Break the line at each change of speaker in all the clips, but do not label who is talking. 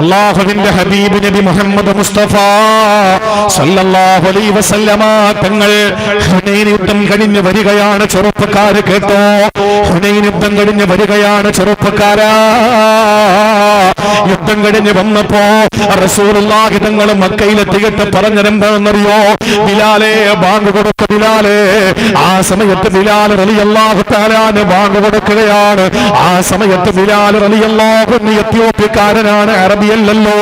അല്ലാഹുവിന്റെ ഹബീബ് നബി മുഹമ്മദ് മുസ്തഫ സല്ലല്ലാഹു അലൈഹി വസല്ലമ തങ്ങൾ ഹുനൈൻ യുദ്ധം കഴിഞ്ഞ് വരികയാണ്. ചെറുപ്പക്കാര് കേട്ടോ, ഹുനൈൻ യുദ്ധം കഴിഞ്ഞ് വരികയാണ് ചെറുപ്പക്കാരാ. യുദ്ധം കഴിഞ്ഞ് വന്നപ്പോ റസൂലുള്ളാഹി തങ്ങൾ മക്കയിലെത്തിയിട്ട് പറഞ്ഞതെന്താണെന്നറിയോ? ബിലാലെ ബാങ്ക് കൊടുക്ക ബിലാലെ. ആ സമയത്ത് ബിലാൽ റളിയല്ലാഹു തആല ബാങ്ക് കൊടുക്കുകയാണ്. ആ സമയത്ത് ബിലാൽ റളിയല്ലാഹു അൻഹു എത്യോപ്യക്കാരനാണ്, അറബിയല്ലല്ലോ,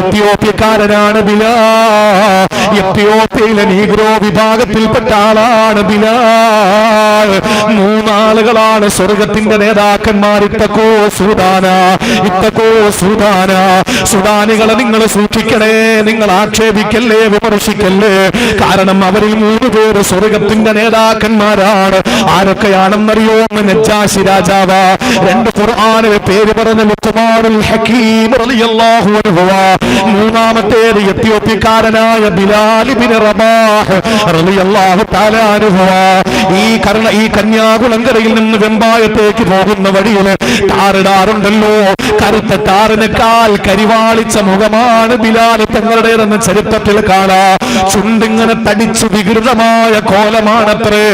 എത്യോപ്യക്കാരനാണ് ബിലാൽ. എത്യോപ്യയിലെ നീഗ്രോ വിഭാഗത്തിൽപ്പെട്ട ആളാണ് ബിലാൽ. മൂന്നാളുകളാണ് സ്വർഗത്തിന്റെ നേതാക്കന്മാർ. ഇത്തക്കോ സുദാന, ഇത്തക്കോ സുദാന. സുഡാനികളെ നിങ്ങൾ സൂക്ഷിക്കണേ, നിങ്ങൾ ആക്ഷേപിക്കല്ലേ, വിമർശിക്കല്ലേ. കാരണം അവരിൽ 3 പേര് സ്വർഗത്തിന്റെ നേതാക്കന്മാരാണ്. ആരൊക്കെയാണെന്നറിയോ? നജ്ജാശി രാജാവ്, 2 ഖുർആനിലെ പേര് പറഞ്ഞ ലുഖ്മാനുൽ ഹകീം റളിയല്ലാഹു അൻഹു, മൂന്നാമത്തേത് എത്യോപ്യക്കാരനായ ബിലാൽ ഇബ്നു റബാഹ് റളിയല്ലാഹു തആല അൻഹു. ഈ കന്യാകുളങ്കരയിൽ നിന്ന് വെമ്പായത്തേക്ക് പോകുന്ന വഴിയിൽ ടാറിടാറുണ്ടല്ലോ, കറുത്ത ടാറിനേക്കാൾ കരിവാളിച്ച മുഖമാണ് ബിലാൽ തങ്ങളുടേതെന്ന് ചരിത്രത്തിൽ കാണാം. ചുണ്ടിങ്ങനെ തടിച്ചു വികൃതമായ കോലമാണത്രേ.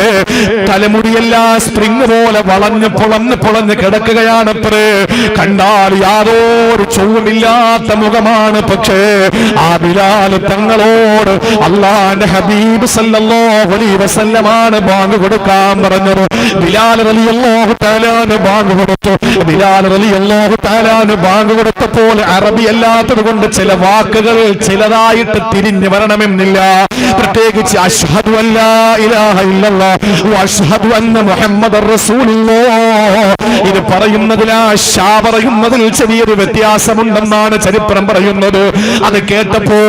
തലമുടിയെല്ലാം സ്പ്രിങ് പോലെ വളഞ്ഞ് പൊളഞ്ഞ് കിടക്കുകയാണത്രേ. കണ്ടാൽ യാതൊരു ചൊവ്വുമില്ലാത്ത മുഖമാണ്. പക്ഷേ ആ ബിലാൽ തങ്ങളോട് അല്ലാഹുവിന്റെ ഹബീബ് സല്ലല്ലാഹു അലൈഹി വസല്ലമാണ് ബാങ്ക് കൊടുക്കാൻ പറഞ്ഞത്. ബിലാൽ റളിയല്ലാഹു തആല ബാങ്ക് കൊടുത്തു. ബിലാൽ റളിയല്ലാഹു തആല ബാങ്ക് കൊടുത്തപ്പോൾ അറബി അല്ലാത്തത് കൊണ്ട് ചില വാക്കുകൾ ചിലതായിട്ട് തിരിഞ്ഞു വരണമെന്നില്ല. പ്രത്യേകിച്ച് അശ്ഹദു അല്ലാ ഇലാഹ ഇല്ലല്ലാഹ് വ അശ്ഹദു അന്ന മുഹമ്മദർ റസൂലുള്ളാഹ്, ഇത് പറയുന്നതിലാ ഷാ പറയുന്നതിൽ ചെറിയൊരു വ്യത്യാസമുണ്ടെന്നാണ് ചരിത്രം പറയുന്നത്. അത് കേട്ടപ്പോ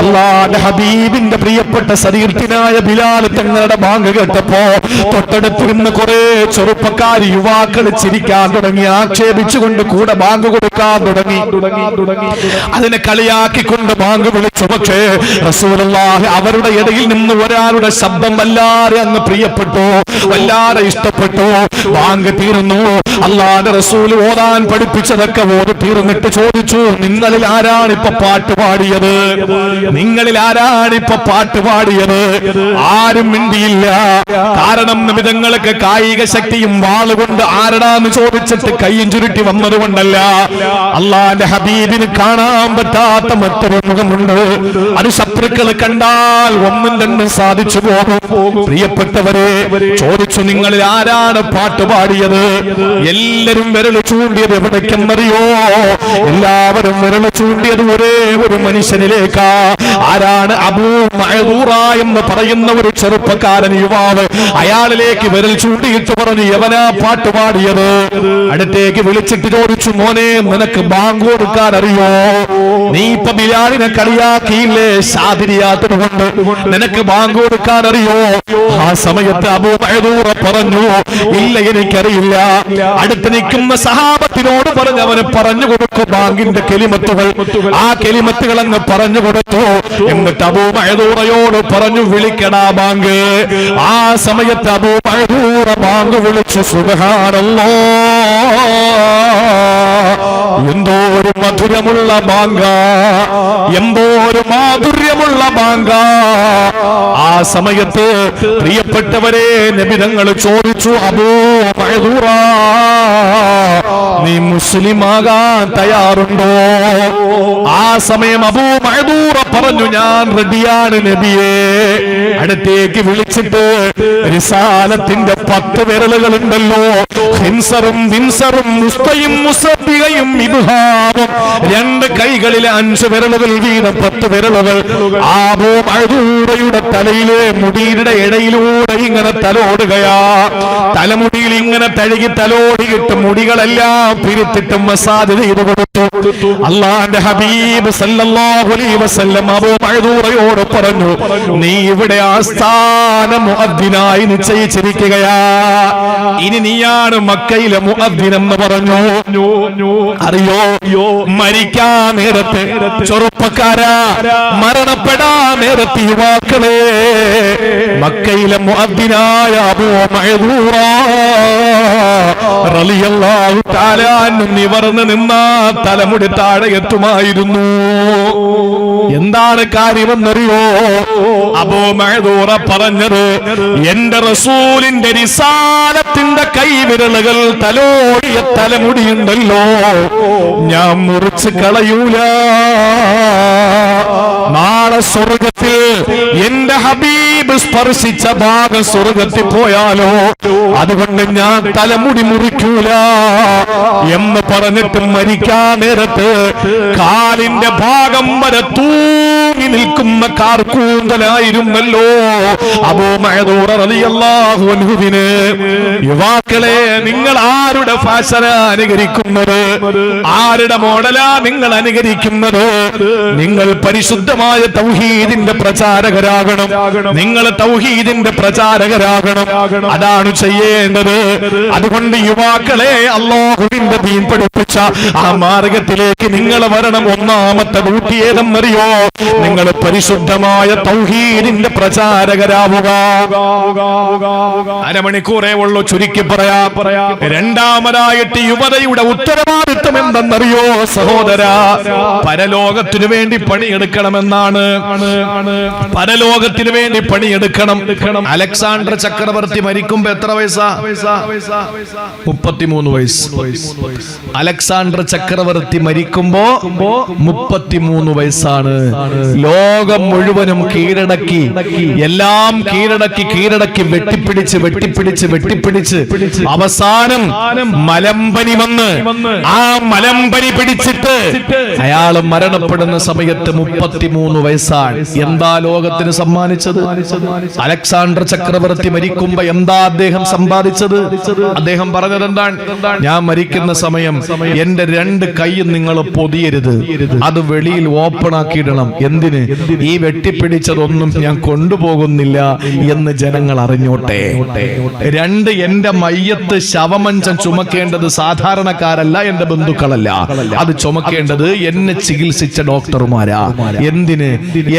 അല്ലാഹുവിന്റെ ഹബീബിന്റെ പ്രിയപ്പെട്ട സതീർത്ഥനായ ബിലാൽ തങ്ങളുടെ ബാങ്ക് കേട്ടപ്പോ തൊട്ടടുത്തിരുന്ന് കുറെ ചെറുപ്പക്കാർ യുവാക്കൾ ചിരിക്കാൻ തുടങ്ങി, ആക്ഷേപിച്ചുകൊണ്ട് കൂടെ ബാങ്ക് കൊടുക്കാൻ തുടങ്ങി. അതിനെ കളിയാക്കിക്കൊണ്ട് ബാങ്ക് വിളിച്ചു. പക്ഷേ റസൂലുള്ളാഹി അവരുടെ ഇടയിൽ നിന്ന് ഒരാളുടെ ശബ്ദം വല്ലാതെ അങ്ങ് പ്രിയപ്പെട്ടു, വല്ലാതെ ഇഷ്ടപ്പെട്ടു. ബാങ്ക് തീർന്നു. അല്ലാഹുവിന്റെ റസൂൽ ഓതാൻ പഠിപ്പിച്ചതൊക്കെ ഓതി തീർന്നിട്ട് ചോദിച്ചു, നിങ്ങളിൽ ആരാണ് ഇപ്പൊ പാട്ട് പാടിയത്? നിങ്ങളിൽ ആരാണ് ഇപ്പൊ പാട്ട് പാടിയത്? ആരും മിണ്ടിയില്ല. കാരണം നിമിതങ്ങൾക്ക് കായിക ശക്തിയും വാളുകൊണ്ട് ആരടാന്ന് ചോദിച്ചിട്ട് കയ്യും ചുരുട്ടി വന്നതുകൊണ്ടല്ല. അല്ലാഹുവിന്റെ ഹബീബിന് കാണാൻ പറ്റാത്ത മറ്റൊരു മുഖമുണ്ട്. അത് ശത്രുക്കൾ കണ്ടാൽ ഒന്നും രണ്ടും സാധിച്ചു പോകും. പ്രിയപ്പെട്ടവരെ, ചോദിച്ചു, നിങ്ങളിൽ ആരാണ് പാട്ട് പാടിയത്? എല്ലാവരും വിരൽ ചൂണ്ടിയത് എവിടേക്കെന്നറിയോ? എല്ലാവരും വിരൽ ചൂണ്ടിയത് ഒരേ ഒരു മനുഷ്യനിലേക്കാ. ആരാണ്? അബൂ മഅദൂറ എന്ന് പറയുന്ന ഒരു ചെറുപ്പക്കാരൻ, യുവാവ്. അയാളിലേക്ക് വിരൽ ചൂണ്ടിയിട്ട് പറഞ്ഞു, എവനാ പാട്ട് പാടിയത്? അടുത്തേക്ക് വിളിച്ചിട്ട് ചോദിച്ചു, മോനെ, നിനക്ക് ബാങ്ക് കൊടുക്കാൻ അറിയോ? നീ ഇപ്പൊ ബിലാലിനെ കളിയാക്കിയില്ലേ ശാദിരിയാത്തത് കൊണ്ട്? നിനക്ക് ബാങ്ക് കൊടുക്കാൻ അറിയോ? ആ സമയത്ത് അബൂ മഅദൂറ പറഞ്ഞു, ഇല്ല, എനിക്കറിയില്ല. അടുത്ത് നിൽക്കുന്ന സഹാബത്തിനോട് പറഞ്ഞു, അവന് പറഞ്ഞു കൊടുക്കും ബാങ്കിന്റെ കെലിമത്തുകൾ. ആ കെലിമത്തുകൾ അങ്ങ് പറഞ്ഞു കൊടുത്തു. എന്നിട്ട് അബൂ മഅദൂറയോട് പറഞ്ഞു, വിളിക്കടാ ബാങ്ക്. ആ സമയത്ത് അബൂ മഅദൂറ ബാങ്ക് വിളിച്ചു. സുബ്ഹാനല്ലാഹ്, എന്തോ ഒരു മധുരമുള്ള ബാങ്ക, എന്തോ ഒരു മാധുര്യമുള്ള ബാങ്ക. ആ സമയത്ത് പ്രിയപ്പെട്ടവരെ, നബി തങ്ങൾ ചോദിച്ചു, അബൂ മഅദൂറ, നീ മുസ്ലിമാകാൻ തയ്യാറുണ്ടോ? ആ സമയം അബൂ മഅദൂറ പറഞ്ഞു, ഞാൻ റെഡിയാണ് നബിയേ. അടുത്തേക്ക് വിളിച്ചിട്ട് റിസാലത്തിന്റെ 10 വിരലുകളുണ്ടല്ലോ, ഹിൻസറും വിൻസറും മുസ്തയും മുസബ്ബിഹയും ഇബ്ഹാമും, 2 കൈകളിലെ 5 വിരലുകൾ വീതം 10 വിരലുകൾ അബൂ മഅദൂറയുടെ തലയിലെ മുടിയുടെ ഇടയിലൂടെ ഇങ്ങനെ തലോടുകയാ. തലമുടിയിൽ ഇങ്ങനെ തഴുകി തലോടിയിട്ട് മുടികളെല്ലാം പിരിത്തിട്ട് മസാജ് ചെയ്തു കൊടുത്തു. അല്ലാഹുവിന്റെ ഹബീബ് സല്ലല്ലാഹു അലൈഹി വസല്ലം അബൂ മഅദൂറയോട് പറഞ്ഞു, നീ ഇവിടെ ആസ്ഥാന മുഅദ്ദിനായി നിശ്ചയിച്ചിരിക്കുകയാ. ഇനി നീയാണ് മക്കയിലെ മുഅദ്ദിൻ എന്ന് പറഞ്ഞു. അറിയോ, മരിക്കാൻ നേരത്തെ ചെറുപ്പ ചെറുപ്പക്കാരാ, മരണപ്പെടാ നേരത്തെ യുവാക്കളെ, മക്കയിലെ മുഅദ്ദിനായ അബൂ മഅ്ദൂറ റളിയല്ലാഹു തആല അൻഹു നിവർന്ന് നിന്നാ തലമുടി താഴെ എത്തുമായിരുന്നു. എന്താണ് കാര്യമെന്നറിയോ? അബൂ മഅ്ദൂറ പറഞ്ഞത്, എന്റെ റസൂലിന്റെ റിസാലത്തിന്റെ കൈവിരലുകൾ തലോടിയ തലമുടിയുണ്ടല്ലോ, ഞാൻ മുറിച്ച് കളയൂല. നാളെ സ്വർഗത്തിൽ എന്റെ ഹബീബ് സ്പർശിച്ച ഭാഗം സ്വർഗത്തിൽ പോയാലോ, അതുകൊണ്ട് ഞാൻ തലമുടി മുറിക്കൂല എന്ന് പറഞ്ഞിട്ട് മരിക്കാൻ നേരത്ത് കാലിന്റെ ഭാഗം വരെ തൂങ്ങി നിൽക്കുന്ന കാർക്കൂന്തലായിരുന്നല്ലോ അബൂ മഅ്ദൂറ റളിയല്ലാഹു അൻഹുവിന്. യുവാക്കളെ, നിങ്ങൾ ആരുടെ ഫാഷനാ അനുകരിക്കുന്നത്? ആരുടെ മോഡലാ നിങ്ങൾ അനുകരിക്കുന്നത്? നിങ്ങൾ പരിശുദ്ധമായ തൗഹീദിന്റെ പ്രചാരകരാകണം. നിങ്ങൾ തൗഹീദിന്റെ പ്രചാരകരാകണം. അതാണ് ചെയ്യേണ്ടത്. അതുകൊണ്ട് യുവാക്കളെ, അല്ലാഹുവിന്റെ ദീൻ പഠിപ്പിച്ച ആ മാർഗത്തിലേക്ക് നിങ്ങൾ വരണം. ഒന്നാമത്തെ ഡ്യൂട്ടി ഏതെന്നറിയോ? നിങ്ങൾ പരിശുദ്ധമായ തൗഹീദിന്റെ പ്രചാരകരാവുക. അരമണിക്കൂറേ ഉള്ളൂ, ചുരുക്കി പറയാം. രണ്ടാമതായിട്ട് യുവതയുടെ ഉത്തരവാദിത്വം എന്തെന്നറിയോ സഹോദര? പരലോകത്തിനു വേണ്ടി പണിയെടുക്കണമെന്നാണ്. പരലോകത്തിന് വേണ്ടി പണിയെടുക്കണം. അലക്സാണ്ടർ ചക്രവർത്തി മരിക്കുമ്പോ എത്ര വയസ്സാ? 33 വയസ്സ്. അലക്സാണ്ടർ ചക്രവർത്തി മരിക്കുമ്പോ 33 വയസ്സാണ്. ലോകം മുഴുവനും കീഴടക്കി, എല്ലാം കീഴടക്കി വെട്ടിപ്പിടിച്ച് അവസാനം മലമ്പനി വന്ന് ആ മലമ്പനി പിടിച്ചിട്ട് അയാൾ മരണപ്പെടുന്ന സമയത്ത് 33 വയസ്സാണ്. എന്താ ലോകത്തിന് സമ്മാനിച്ചത്? അലക്സാണ്ടർ ചക്രവർത്തി മരിക്കുമ്പോ എന്താ അദ്ദേഹം സമ്പാദിച്ചത്? അദ്ദേഹം പറഞ്ഞത് എന്താണ്? ഞാൻ മരിക്കുന്ന സമയം എന്റെ 2 കൈയും നിങ്ങൾ പൊതിയരുത്, അത് വെളിയിൽ ഓപ്പൺ ആക്കിയിടണം. എന്തിന്? ഈ വെട്ടിപ്പിടിച്ചതൊന്നും ഞാൻ കൊണ്ടുപോകുന്നില്ല എന്ന് ജനങ്ങൾ അറിഞ്ഞോട്ടെ. 2, എന്റെ മയ്യത്ത് ശവമഞ്ചം ചുമക്കേണ്ടത് സാധാരണക്കാരല്ല, എന്റെ ബന്ധുക്കളല്ല. അത് ചുമക്കേണ്ടത് എന്നെ ചികിത്സിച്ച ഡോക്ടർമാരാ. എന്തിന്?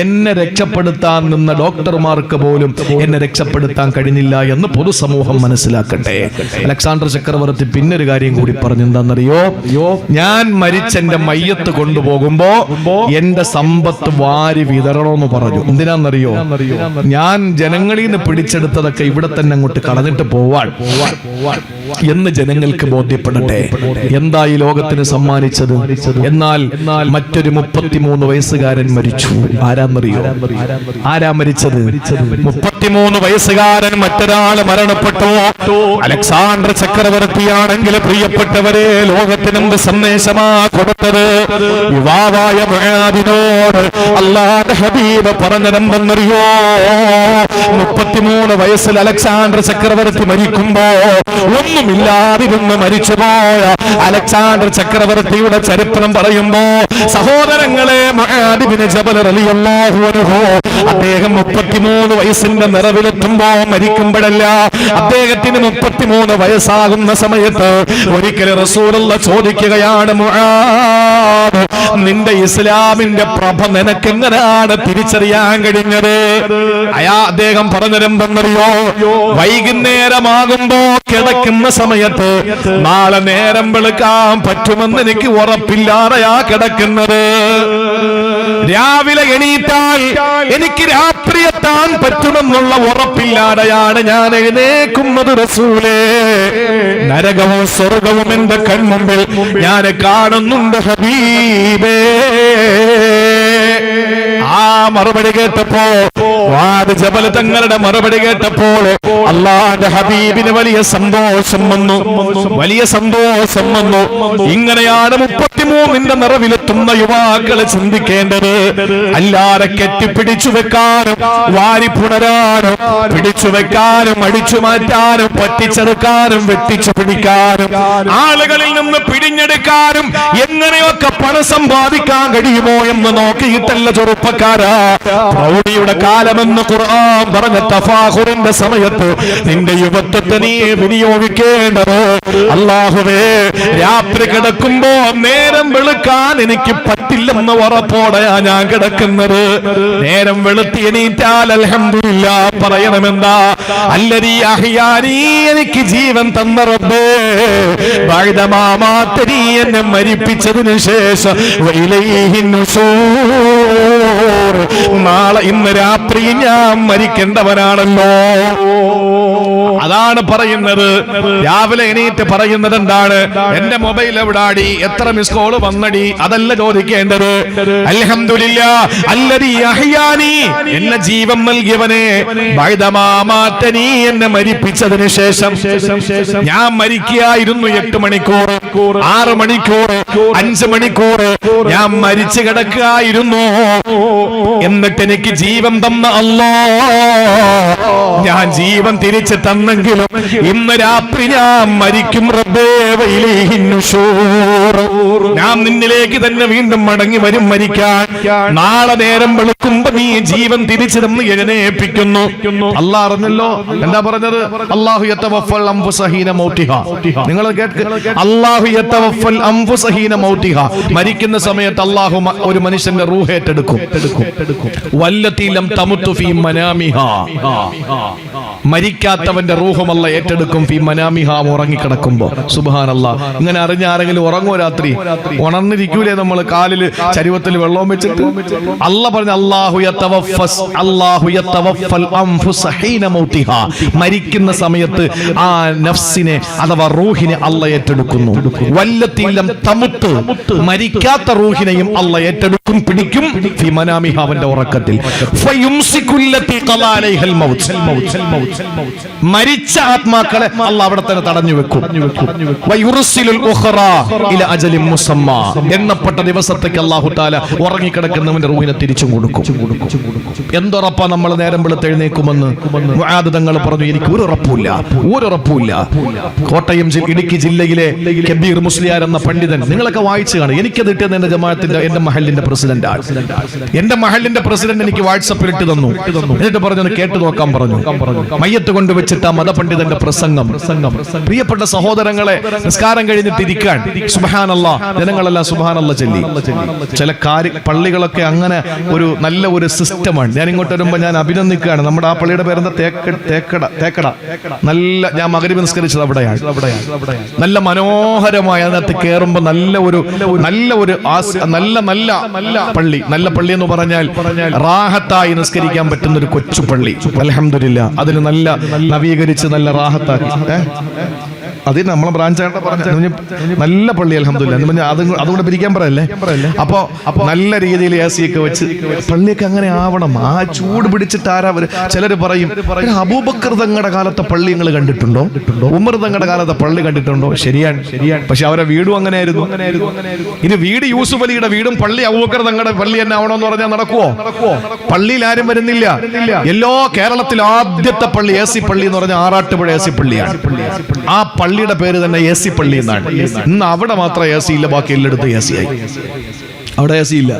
എന്നെ രക്ഷപ്പെടുത്താൻ നിന്ന ഡോക്ടർമാർക്ക് പോലും എന്നെ രക്ഷപ്പെടുത്താൻ കഴിഞ്ഞില്ല എന്ന് പൊതുസമൂഹം മനസ്സിലാക്കട്ടെ. അലക്സാണ്ടർ ചക്രവർത്തി പിന്നൊരു കാര്യം കൂടി പറഞ്ഞു. എന്താണെന്നറിയോ? ഞാൻ മരിച്ചെന്റെ മയ്യത്ത് കൊണ്ടുപോകുമ്പോ എന്റെ സമ്പത്ത് വാരി വിതരണമെന്ന് പറഞ്ഞു. എന്തിനാന്നറിയോ? ഞാൻ ജനങ്ങളിൽ നിന്ന് പിടിച്ചെടുത്തതൊക്കെ ഇവിടെ തന്നെ അങ്ങോട്ട് കളഞ്ഞിട്ട് പോവാൻ എന്ന് ജനങ്ങൾക്ക് ബോധ്യപ്പെടട്ടെ. എന്താ ഈ ലോകത്തിന് സമ്മാനിച്ചത്? എന്നാൽ മറ്റൊരു 33 വയസ്സുകാരൻ മരിച്ചു. ആരാന്നറിയോ? ആരാ മരിച്ചത്? 33 വയസ്സുകാരൻ മറ്റൊരാൾ മരണപ്പെട്ടു. അലക്സാണ്ടർ ചക്രവർത്തിയാണെങ്കിൽ പ്രിയപ്പെട്ടവരെ, ലോകത്തിന് എന്ത് സന്ദേശമാ കൊടുത്തത്? യുവാവായ മുആദിനോട് അല്ലാഹുവിന്റെ ഹബീബ് പറഞ്ഞതെന്തെന്നറിയോ? 33 വയസ്സിൽ അലക്സാണ്ടർ ചക്രവർത്തി മരിക്കുമ്പോ ഒന്നുമില്ലാതിരുന്ന് മരിച്ചുപോയ അലക്സാണ്ടർ ചക്രവർത്തിയുടെ ചരിത്രം പറയുമ്പോ സഹോദരങ്ങളെ, മുആദ് ഇബ്നു ജബൽ റളിയല്ലാഹു അൻഹു അദ്ദേഹം 33 വയസ്സിന്റെ നിറവിലെത്തുമ്പോ മരിക്കുമ്പോഴല്ല, അദ്ദേഹത്തിന് 33 വയസ്സാകുന്ന സമയത്ത് ഒരിക്കൽ റസൂലുള്ളാഹി ചോദിക്കുകയാണ്, മുആദ്, നിന്റെ ഇസ്ലാമിന്റെ പ്രഭ നിനക്കെങ്ങനെയാണ് തിരിച്ചറിയാൻ കഴിഞ്ഞത്? അദ്ദേഹം പറഞ്ഞതെന്തെന്നറിയോ? വൈകുന്നേരമാകുമ്പോ കിടക്കുന്ന സമയത്ത് നാളെ നേരം വെളുക്കാൻ പറ്റുമെന്ന് എനിക്ക് ഉറപ്പില്ലാതെയാ കിടക്കുന്നത്. രാവിലെ എണീറ്റാൽ എനിക്ക് രാത്രി എത്താൻ പറ്റുമെന്നുള്ള ഉറപ്പില്ലാതെയാണ് ഞാൻ എഴുന്നേക്കുന്നത്. റസൂലേ, നരകവും സ്വർഗവും എന്റെ കൺമുമ്പിൽ ഞാൻ കാണുന്നുണ്ട് ഹബീബേ. ആ മറുപടി കേട്ടപ്പോ, മുആദ് ജബൽ തങ്ങളുടെ മറുപടി കേട്ടപ്പോൾ അല്ലാഹുവിന്റെ ഹബീബിന് വലിയ സന്തോഷം വന്നു. ഇങ്ങനെയാണ് 33ന്റെ നിറവിലെത്തുന്ന യുവാക്കളെ ചിന്തിക്കേണ്ടത്. അല്ലാതെ കെട്ടിപ്പിടിച്ചു വെക്കാനും വാരി പുണരാനും പിടിച്ചു വെക്കാനും അടിച്ചു മാറ്റാനും പറ്റിച്ചെടുക്കാനും വെട്ടിച്ചു പിടിക്കാനും ആളുകളിൽ നിന്ന് പിടിഞ്ഞെടുക്കാനും എങ്ങനെയൊക്കെ പണം സമ്പാദിക്കാൻ കഴിയുമോ എന്ന് നോക്കിയിട്ടല്ല ചെറുപ്പക്കാരാ പ്രൗഢിയുടെ കാലമെന്ന് ഖുർആൻ പറഞ്ഞ തഫാഖുറിന്റെ സമയത്ത് നിന്റെ യുവത്വത്തെ നീ വിനിയോഗിക്കേണ്ടത്. അല്ലാഹുവേ, രാത്രി കിടക്കുമ്പോ നേരം വെളുക്കാൻ എനിക്ക് പറ്റില്ലെന്ന് ഉറപ്പോടെയാ ഞാൻ കിടക്കുന്നത്. നേരം വെളുത്തി എണീറ്റാൽ അൽഹംദുലില്ലാ പറയണമെന്താ? അല്ലദീ അഹ്യാനി, എനിക്ക് ജീവൻ തന്ന റബ്ബേ, ബഅദമാ മാതനി, എന്നെ മരിപ്പിച്ചതിന് ശേഷം വഇലൈഹി നുശൂർ, നാളെ ഇന്ന് രാത്രി ഞാൻ മരിക്കേണ്ടവനാണല്ലോ. അതാണ് പറയുന്നത്. രാവിലെ എണീറ്റ് പറയുന്നത് എന്താണ്? എന്റെ മൊബൈൽ എവിടാടി, എത്ര മിസ് കോൾ വന്നടി, അതല്ല ചോദിക്കേണ്ടത്. അൽഹംദുലില്ലാ അല്ലദീ അഹ്യാനി, എന്നെ ജീവൻ നൽകിയവനെ, ബഅദമാ മാതനി, എന്നെ മരിപ്പിച്ചതിന് ശേഷം ഞാൻ മരിക്കുകയായിരുന്നു 8 മണിക്കൂർ, 6 മണിക്കൂർ, 5 മണിക്കൂർ ഞാൻ മരിച്ചു കിടക്കുകയായിരുന്നു. എന്നിട്ട് എനിക്ക് ജീവൻ തന്ന അല്ലാഹ്, ഞാൻ ജീവൻ തിരിച്ചു തന്നെങ്കിലും ഇന്ന് രാത്രി ഞാൻ മരിക്കും റബ്ബേ, വഇലൈഹി നുശൂർ, ഞാൻ നിന്നിലേക്ക് തന്നെ വീണ്ടും മടങ്ങി വരും മരിക്കാൻ. നാളെ നേരം വെളുക്കുമ്പോ നീ ജീവൻ തിരിച്ചു തന്ന് എഴുന്നേൽപ്പിക്കുന്നു. അല്ലാഹ് അറിഞ്ഞല്ലോ എന്താ പറഞ്ഞത്? അല്ലാഹു യതവഫൽ അൻഫുസ ഹീന മൗതിഹാ. നിങ്ങൾ കേൾക്ക്, അല്ലാഹു യതവഫൽ അൻഫുസ ഹീന മൗതിഹാ, മരിക്കുന്ന സമയത്ത് അല്ലാഹു ഒരു മനുഷ്യന്റെ റൂഹ് ഏറ്റെടുക്കും. വല്ലതീ ലം തമുതു ഫീ മനാമിഹാ, മരിക്കാത്തവന്റെ റൂഹും അല്ലാഹ് ഏറ്റെടുക്കും. ഫീ മനാമിഹാ, ഉറങ്ങിക്കിടക്കുമ്പോ. സുബ്ഹാനല്ലാഹ്. ഇങ്ങനെ അറിഞ്ഞ ആരെങ്കിലും ഉറങ്ങോ? രാത്രി ഉണർന്നിരിക്കൂലേ നമ്മൾ കാലില് ചരുവത്തിൽ വെള്ളവും വെച്ചിട്ട്? അല്ലാഹ് പറഞ്ഞു അല്ലാഹു യതവഫൽ അൻഫുസ ഹീന മൗതിഹാ, മരിക്കുന്ന സമയത്ത് ആ നഫ്സിനെ അഥവാ റൂഹിനെ അല്ലാഹ് ഏറ്റെടുക്കുന്നു. വല്ലതീ ലം തമുത്, മരിക്കാത്ത റൂഹിനെയും അല്ലാഹ് ഏറ്റെടുക്കും, പിടിക്കും. ഫീ മനാമിഹാ, അവന്റെ ഉറക്കത്തിൽ. ഫയുംസികുല്ലതി ഖലാ അലൈഹൽ മൗത്ത്, മരിച്ച ആത്മാക്കളെ അല്ലാഹ് അവിടെ തന്നെ തടഞ്ഞു വെക്കും. വയുർസിലുൽ ഉഖറാ ഇല അജലിൻ മുസമ്മ, എണ്ണപ്പെട്ട ദിവസത്തേക്ക് അല്ലാഹു തആല ഉറങ്ങിക്കിടക്കുന്നവന്റെ റൂഹിനെ തിരിച്ചും കൊടുക്കും. എന്തുറപ്പാ നമ്മൾ നേരം വെളുത്ത് എഴുന്നേക്കുമെന്ന് മുആദ് തങ്ങൾ പറഞ്ഞു? എനിക്ക് ഒരു ഉറപ്പുമില്ല. കോട്ടയം ഇടുക്കി ജില്ലയിലെ കബീർ മുസ്ലിയാർ എന്ന പണ്ഡിതൻ, നിങ്ങളൊക്കെ വായിച്ചു കാണും. എനിക്കത് ഇട്ടത് എന്റെ ജമാഅത്തിന്റെ, എന്റെ മഹലിന്റെ പ്രസിഡന്റാണ്. എന്റെ മഹലിന്റെ പ്രസിഡന്റ് എനിക്ക് വാട്സപ്പിൽ ഇട്ട് തന്നു. എന്നിട്ട് പറഞ്ഞു കേട്ടു നോക്കാൻ പറഞ്ഞു. മയ്യത്ത് കൊണ്ടുവച്ചിട്ട് ആ മതപണ്ഡിതന്റെ പ്രസംഗം. പ്രിയപ്പെട്ട സഹോദരങ്ങളെ, നിസ്കാരം കഴിഞ്ഞിട്ട് ഇരിക്കാൻ സുബ്ഹാനല്ലാഹ്, ജനങ്ങളെല്ലാം സുബ്ഹാനല്ലാഹ് ചൊല്ലി. ചില പള്ളികളൊക്കെ അങ്ങനെ ഒരു നല്ല ഒരു സിസ്റ്റമാണ്. ഞാൻ ഇങ്ങോട്ട് വരുമ്പോ ഞാൻ അഭിനന്ദിക്കുകയാണ്. നമ്മുടെ ആ പള്ളിയുടെ പേരെന്താ? തേക്കട. നല്ല, ഞാൻ മഗ്‌രിബ് നിസ്കരിച്ചത് അവിടെയാണ്. നല്ല മനോഹരമായ, അതിനകത്ത് കയറുമ്പോ നല്ല പള്ളി. നല്ല പള്ളി എന്ന് പറഞ്ഞാൽ റാഹത്തായി നിസ്കരിക്കാൻ പറ്റുന്ന ഒരു കൊച്ചു പള്ളി. അൽഹംദുലില്ലാ, അതിന് നല്ല നവീകരിച്ച് നല്ല റാഹത്താക്കി. അത് നമ്മളെ ബ്രാഞ്ചായിട്ട് പറഞ്ഞു നല്ല പള്ളി. അൽഹംദുലില്ലാ, അതുകൂടെ പിരിക്കാൻ പറയല്ലേ. അപ്പൊ നല്ല രീതിയിൽ AC ഒക്കെ വെച്ച് പള്ളിയൊക്കെ അങ്ങനെ ആവണം. ആ ചൂട് പിടിച്ചിട്ട് ചിലര് പറയും, അബൂബക്കർ തങ്ങളുടെ കാലത്തെ പള്ളി നിങ്ങൾ കണ്ടിട്ടുണ്ടോ? ഉമർ തങ്ങളുടെ കാലത്തെ പള്ളി കണ്ടിട്ടുണ്ടോ? ശരിയാണ്. പക്ഷെ അവരെ വീടും അങ്ങനെയായിരുന്നു. ഇനി വീട് യൂസുഫ് അലിയുടെ വീടും പള്ളി അബൂബക്കർ തങ്ങളുടെ പള്ളി തന്നെ ആവണമെന്ന് പറഞ്ഞാൽ നടക്കുവോ? പള്ളിയിൽ ആരും വരുന്നില്ല. കേരളത്തിൽ ആദ്യത്തെ പള്ളി AC പള്ളി എന്ന് പറഞ്ഞാൽ ആറാട്ടുപുഴ AC പള്ളിയാണ്. ആ പള്ളിയുടെ പേര് തന്നെ AC പള്ളി എന്നാണ്. ഇന്ന് അവിടെ മാത്രം AC ഇല്ല, ബാക്കി എല്ലായിടത്തും AC ആയി. അവിടെ AC ഇല്ല.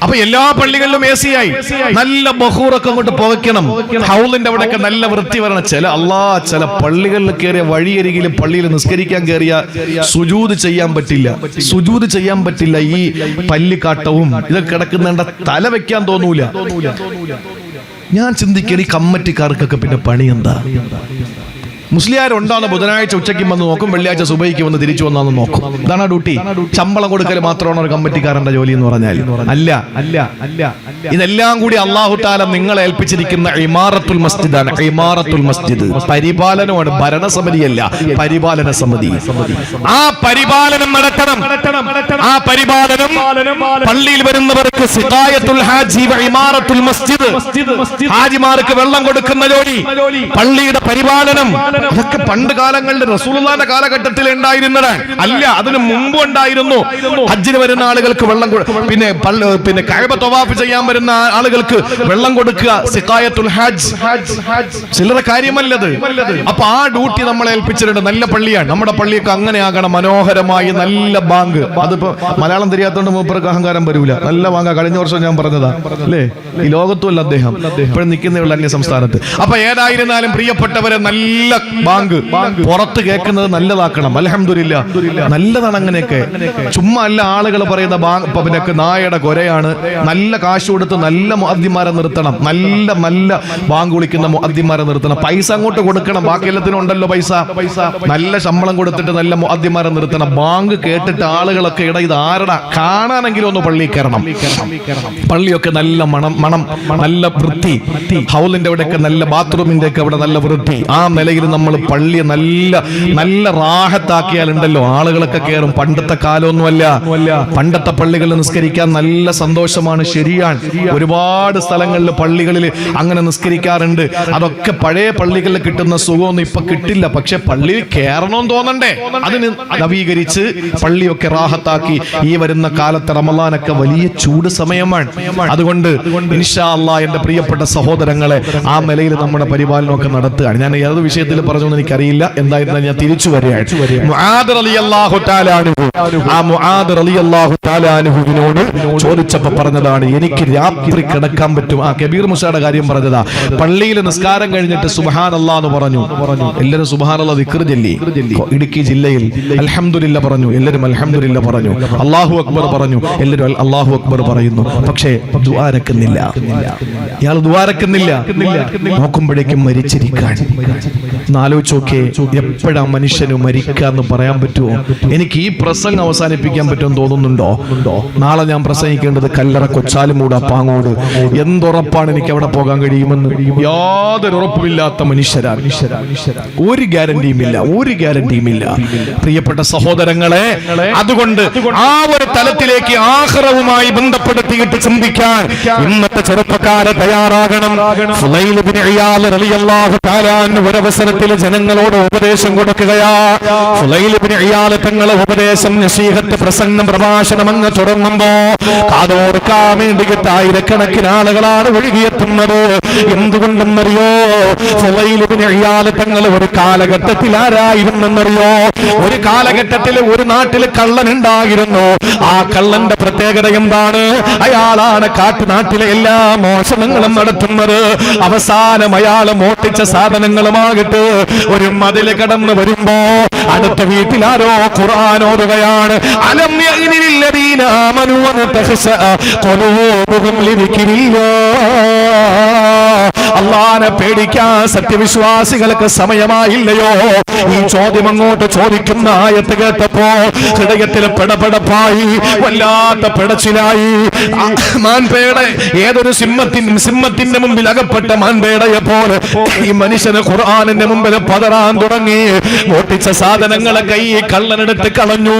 അപ്പൊ എല്ലാ പള്ളികളിലും AC ആയി. നല്ല ബഹൂറൊക്കെ അങ്ങോട്ട് പുകയ്ക്കണം. ഹൗലിന്റെ അവിടെയൊക്കെ നല്ല വൃത്തി വരണം. ചില പള്ളികളിൽ കയറിയ വഴിയരികിലും പള്ളിയിൽ നിസ്കരിക്കാൻ കയറിയ സുജൂദ് ചെയ്യാൻ പറ്റില്ല. ഈ പല്ലിക്കാട്ടവും ഇതൊക്കെ കിടക്കുന്നുണ്ട, തല വെക്കാൻ തോന്നൂല. ഞാൻ ചിന്തിക്കണ ഈ കമ്മറ്റിക്കാർക്കൊക്കെ പിന്നെ പണി എന്താ? മുസ്ലിയാരുണ്ടാകുന്ന ബുധനാഴ്ച ഉച്ചയ്ക്ക് വന്ന് നോക്കും, വെള്ളിയാഴ്ച സുബഹിക്ക് വന്ന് തിരിച്ചു വന്നാന്ന് നോക്കും. ഇതാണ് ഡ്യൂട്ടി. ശമ്പളം കൊടുക്കൽ മാത്രമാണ് ഒരു കമ്മിറ്റിക്കാരന്റെ ജോലി എന്ന് പറഞ്ഞാൽ. അല്ല. ഇതെല്ലാം കൂടി അല്ലാഹു തആല നിങ്ങളെ ഏൽപ്പിച്ചിരിക്കുന്ന ഇമാറത്തുൽ മസ്ജിദാണ്. ഇമാറത്തുൽ മസ്ജിദ് പരിപാലനമാണ്, ഭരണസമിതിയല്ല, പരിപാലന സമിതി. ആ പരിപാലനം നടത്തണം. ആ പരിപാലനം പള്ളിയിൽ വരുന്നവർക്ക് സിഖായത്തുൽ ഹാജി വ ഇമാറത്തുൽ മസ്ജിദ്, ഹാജിമാർക്ക് വെള്ളം കൊടുക്കുന്ന ജോലി, പള്ളിയുടെ പരിപാലനം, അതൊക്കെ പണ്ട് കാലങ്ങളിൽ റസൂലുള്ളാഹിന്റെ കാലഘട്ടത്തിൽ ഉണ്ടായിരുന്നതാണ്. അല്ല, അതിന് മുമ്പ് ഉണ്ടായിരുന്നു. ഹജ്ജിന് വരുന്ന ആളുകൾക്ക് വെള്ളം, പിന്നെ കഅബ തവാഫ് ചെയ്യാൻ വരുന്ന ആളുകൾക്ക് വെള്ളം കൊടുക്കുക, സിഖായത്തുൽ ഹജ്ജ്, ചില്ലറ കാര്യമല്ലത്. അപ്പൊ ആ ഡ്യൂട്ടി നമ്മളെ ഏൽപ്പിച്ചിട്ടുണ്ട്. നല്ല പള്ളിയാണ് നമ്മുടെ പള്ളിയൊക്കെ, അങ്ങനെ ആകണം, മനോഹരമായി നല്ല ബാങ്ക്. അതിപ്പോ മലയാളം தெரியாത്തോണ്ട് മൂപ്പർക്ക് അഹങ്കാരം വരൂല. നല്ല ബാങ്ക. കഴിഞ്ഞ വർഷം ഞാൻ പറഞ്ഞതാ അല്ലേ, ഈ ലോകത്തുമല്ല അദ്ദേഹം, ഇപ്പോഴും നിൽക്കുന്നവരുടെ അന്യ സംസ്ഥാനത്ത്. അപ്പൊ ഏതായിരുന്നാലും പ്രിയപ്പെട്ടവരെ, നല്ല ബാങ്ക് പുറത്ത് കേൾക്കുന്നത് നല്ലതാക്കണം. അൽഹംദുലില്ലാ, നല്ലതാണ് അങ്ങനെയൊക്കെ. ചുമ്മാ അല്ല ആളുകൾ പറയുന്ന പിന്നെ നായയുടെ കൊരയാണ്. നല്ല കാശ് കൊടുത്ത് നല്ല മുഅദ്ദിന്മാരെ നിർത്തണം, നല്ല നല്ല ബാങ്ക് വിളിക്കുന്ന മുഅദ്ദിന്മാരെ നിർത്തണം. പൈസ അങ്ങോട്ട് കൊടുക്കണം, ബാക്കി എല്ലാത്തിനും ഉണ്ടല്ലോ പൈസ. നല്ല ശമ്പളം കൊടുത്തിട്ട് നല്ല മുഅദ്ദിന്മാരെ നിർത്തണം. ബാങ്ക് കേട്ടിട്ട് ആളുകളൊക്കെ ഇട ഇത് ആരടാ, കാണാനെങ്കിലും ഒന്ന് പള്ളി കയറണം. പള്ളിയൊക്കെ നല്ല മണം, നല്ല വൃത്തി, ഹൗലിന്റെ അവിടെയൊക്കെ നല്ല, ബാത്റൂമിന്റെ ഒക്കെ അവിടെ നല്ല വൃത്തി. ആ നിലയിൽ നമ്മൾ പള്ളിയെ നല്ല നല്ല റാഹത്താക്കിയാലുണ്ടല്ലോ ആളുകളൊക്കെ കയറും. പണ്ടത്തെ കാലമൊന്നുമല്ല. പണ്ടത്തെ പള്ളികളിൽ നിസ്കരിക്കാൻ നല്ല സന്തോഷമാണ്, ശരിയാണ്. ഒരുപാട് സ്ഥലങ്ങളിൽ പള്ളികളിൽ അങ്ങനെ നിസ്കരിക്കാറുണ്ട്. അതൊക്കെ പഴയ പള്ളികളിൽ കിട്ടുന്ന സുഖമൊന്നും ഇപ്പൊ കിട്ടില്ല. പക്ഷെ പള്ളിയിൽ കയറണമെന്ന് തോന്നണ്ടേ, അതിന് നവീകരിച്ച് പള്ളിയൊക്കെ റാഹത്താക്കി. ഈ വരുന്ന കാലത്ത് റമളാനൊക്കെ വലിയ ചൂട് സമയമാണ്. അതുകൊണ്ട് ഇൻഷാ അല്ലാഹ് എന്റെ പ്രിയപ്പെട്ട സഹോദരങ്ങളെ, ആ നിലയിൽ നമ്മുടെ പരിപാലനമൊക്കെ നടത്തുകയാണ്. ഞാൻ ഏത് വിഷയത്തിൽ പറഞ്ഞൊന്നും എനിക്കറിയില്ല. എന്തായിരുന്നാലും ഞാൻ തിരിച്ചു വരികയാണ്. മുആദ് റളിയല്ലാഹു തആല അൻഹു, ആ മുആദ് റളിയല്ലാഹു തആല അൻഹുവിനോട് ചോദിച്ചപ്പോൾ പറഞ്ഞതാണ്, എനിക്ക് രാത്രി കിടക്കാൻ പറ്റും. ആ കബീർ മുസയുടെ കാര്യം പറഞ്ഞതാ. പള്ളിയിൽ നിസ്കാരം കഴിഞ്ഞിട്ട് സുബ്ഹാനല്ലാഹ് എന്ന് പറഞ്ഞു. എല്ലാവരും സുബ്ഹാനല്ലാഹ് ദിക്ർ ചൊല്ലി. ഇടുക്കി ജില്ലയിൽ അൽഹംദുലില്ലാഹ് പറഞ്ഞു, എല്ലാവരും അൽഹംദുലില്ലാഹ് പറഞ്ഞു. അല്ലാഹു അക്ബർ പറഞ്ഞു, എല്ലാവരും അല്ലാഹു അക്ബർ പറയുന്നു. പക്ഷേ ദുആരക്കുന്നില്ല. ഇയാൾ ദുആരക്കുന്നില്ല. നോക്കുമ്പോഴേക്കും മരിച്ചിരിക്കാൻ. ആലോചിച്ചോക്കെ, എപ്പോഴാ മനുഷ്യന് മരിക്കാന്ന് പറയാൻ പറ്റുമോ? എനിക്ക് ഈ പ്രസംഗം അവസാനിപ്പിക്കാൻ പറ്റുമെന്ന് തോന്നുന്നുണ്ടോ? നാളെ ഞാൻ പ്രസംഗിക്കേണ്ടത് കല്ലറ കൊച്ചാലുമൂട പാങ്ങോട്. എന്തുറപ്പാണ് എനിക്ക് അവിടെ പോകാൻ കഴിയുമെന്ന്? യാതൊരു ഉറപ്പുമില്ലാത്ത മനുഷ്യരാണ്. ഒരു ഗ്യാരണ്ടിയും ഇല്ല, ഒരു ഗ്യാരണ്ടിയും ഇല്ല. പ്രിയപ്പെട്ട സഹോദരങ്ങളെ, അതുകൊണ്ട് ആ ഒരു തലത്തിലേക്ക് ആഖിറവുമായി ബന്ധപ്പെടുത്തിയിട്ട് ചിന്തിക്കാൻ ഇന്നത്തെ ചെറുപ്പക്കാരെ തയ്യാറാകണം. ഫുളൈൽ ഇബ്നു ഇയാദ് റളിയല്ലാഹു തആല അൻഹു ഒരവസരത്തിൽ ജനങ്ങളോട് ഉപദേശം കൊടുക്കുകയാ. ഫുളൈൽ ഇബ്നു ഇയാദ് തങ്ങളെ ഉപദേശം, നസീഹത്ത്, പ്രസംഗം, പ്രഭാഷണം അങ്ങ് തുടങ്ങുമ്പോ കാതോർക്കാൻ വേണ്ടിയിട്ട് ആയിരക്കണക്കിന് ആളുകളാണ് ഒഴുകിയെത്തുന്നത്. എന്തുകൊണ്ടെന്നറിയോ? ഫുളൈൽ ഇബ്നു ഇയാദ് തങ്ങൾ ഒരു കാലഘട്ടത്തിൽ ആരായിരുന്നെന്നറിയോ? ഒരു കാലഘട്ടത്തിൽ ഒരു നാട്ടിൽ കള്ളൻ ഉണ്ടായിരുന്നു. ആ കള്ളന്റെ പ്രത്യേകത എന്താണ്? അയാളാണ് കാട്ടുനാട്ടിലെ എല്ലാ മോഷണങ്ങളും നടത്തുന്നത്. അവസാനം അയാൾ മോഷ്ടിച്ച സാധനങ്ങളുമാകിട്ട് ഒരു മതിൽ കടന്നു വരുമ്പോ അടുത്ത വീട്ടിൽ ആരോ ഖുർആൻ ഓതുകയാണ്. അലം യഅ്നിലില്ലദീന ആമനൂ അൻ തഖ്ശഅ ഖുലൂബുഹും ലിദിക്രില്ലാഹ്. അല്ലാഹനെ പേടിക്കാൻ സത്യവിശ്വാസികൾക്ക് സമയമായില്ലയോ? ഈ ചോദ്യം അങ്ങോട്ട് ചോദിക്കുന്ന ആയത്ത് കേട്ടപ്പോ ഹൃദയത്തിൽ പെടപെടപ്പായി, വല്ലാത്ത പെടച്ചിലായി. മാൻപേട, ഏതൊരു സിംഹത്തിന്റെ മുമ്പിൽ അകപ്പെട്ട മാൻപേടയെ പോലെ ഈ മനുഷ്യന് ഖുർആനിന്റെ മുമ്പിൽ പതറാൻ തുടങ്ങി. മോഷ്ടിച്ച സാധനങ്ങളെ കൈ കള്ളനെടുത്ത് കളഞ്ഞു.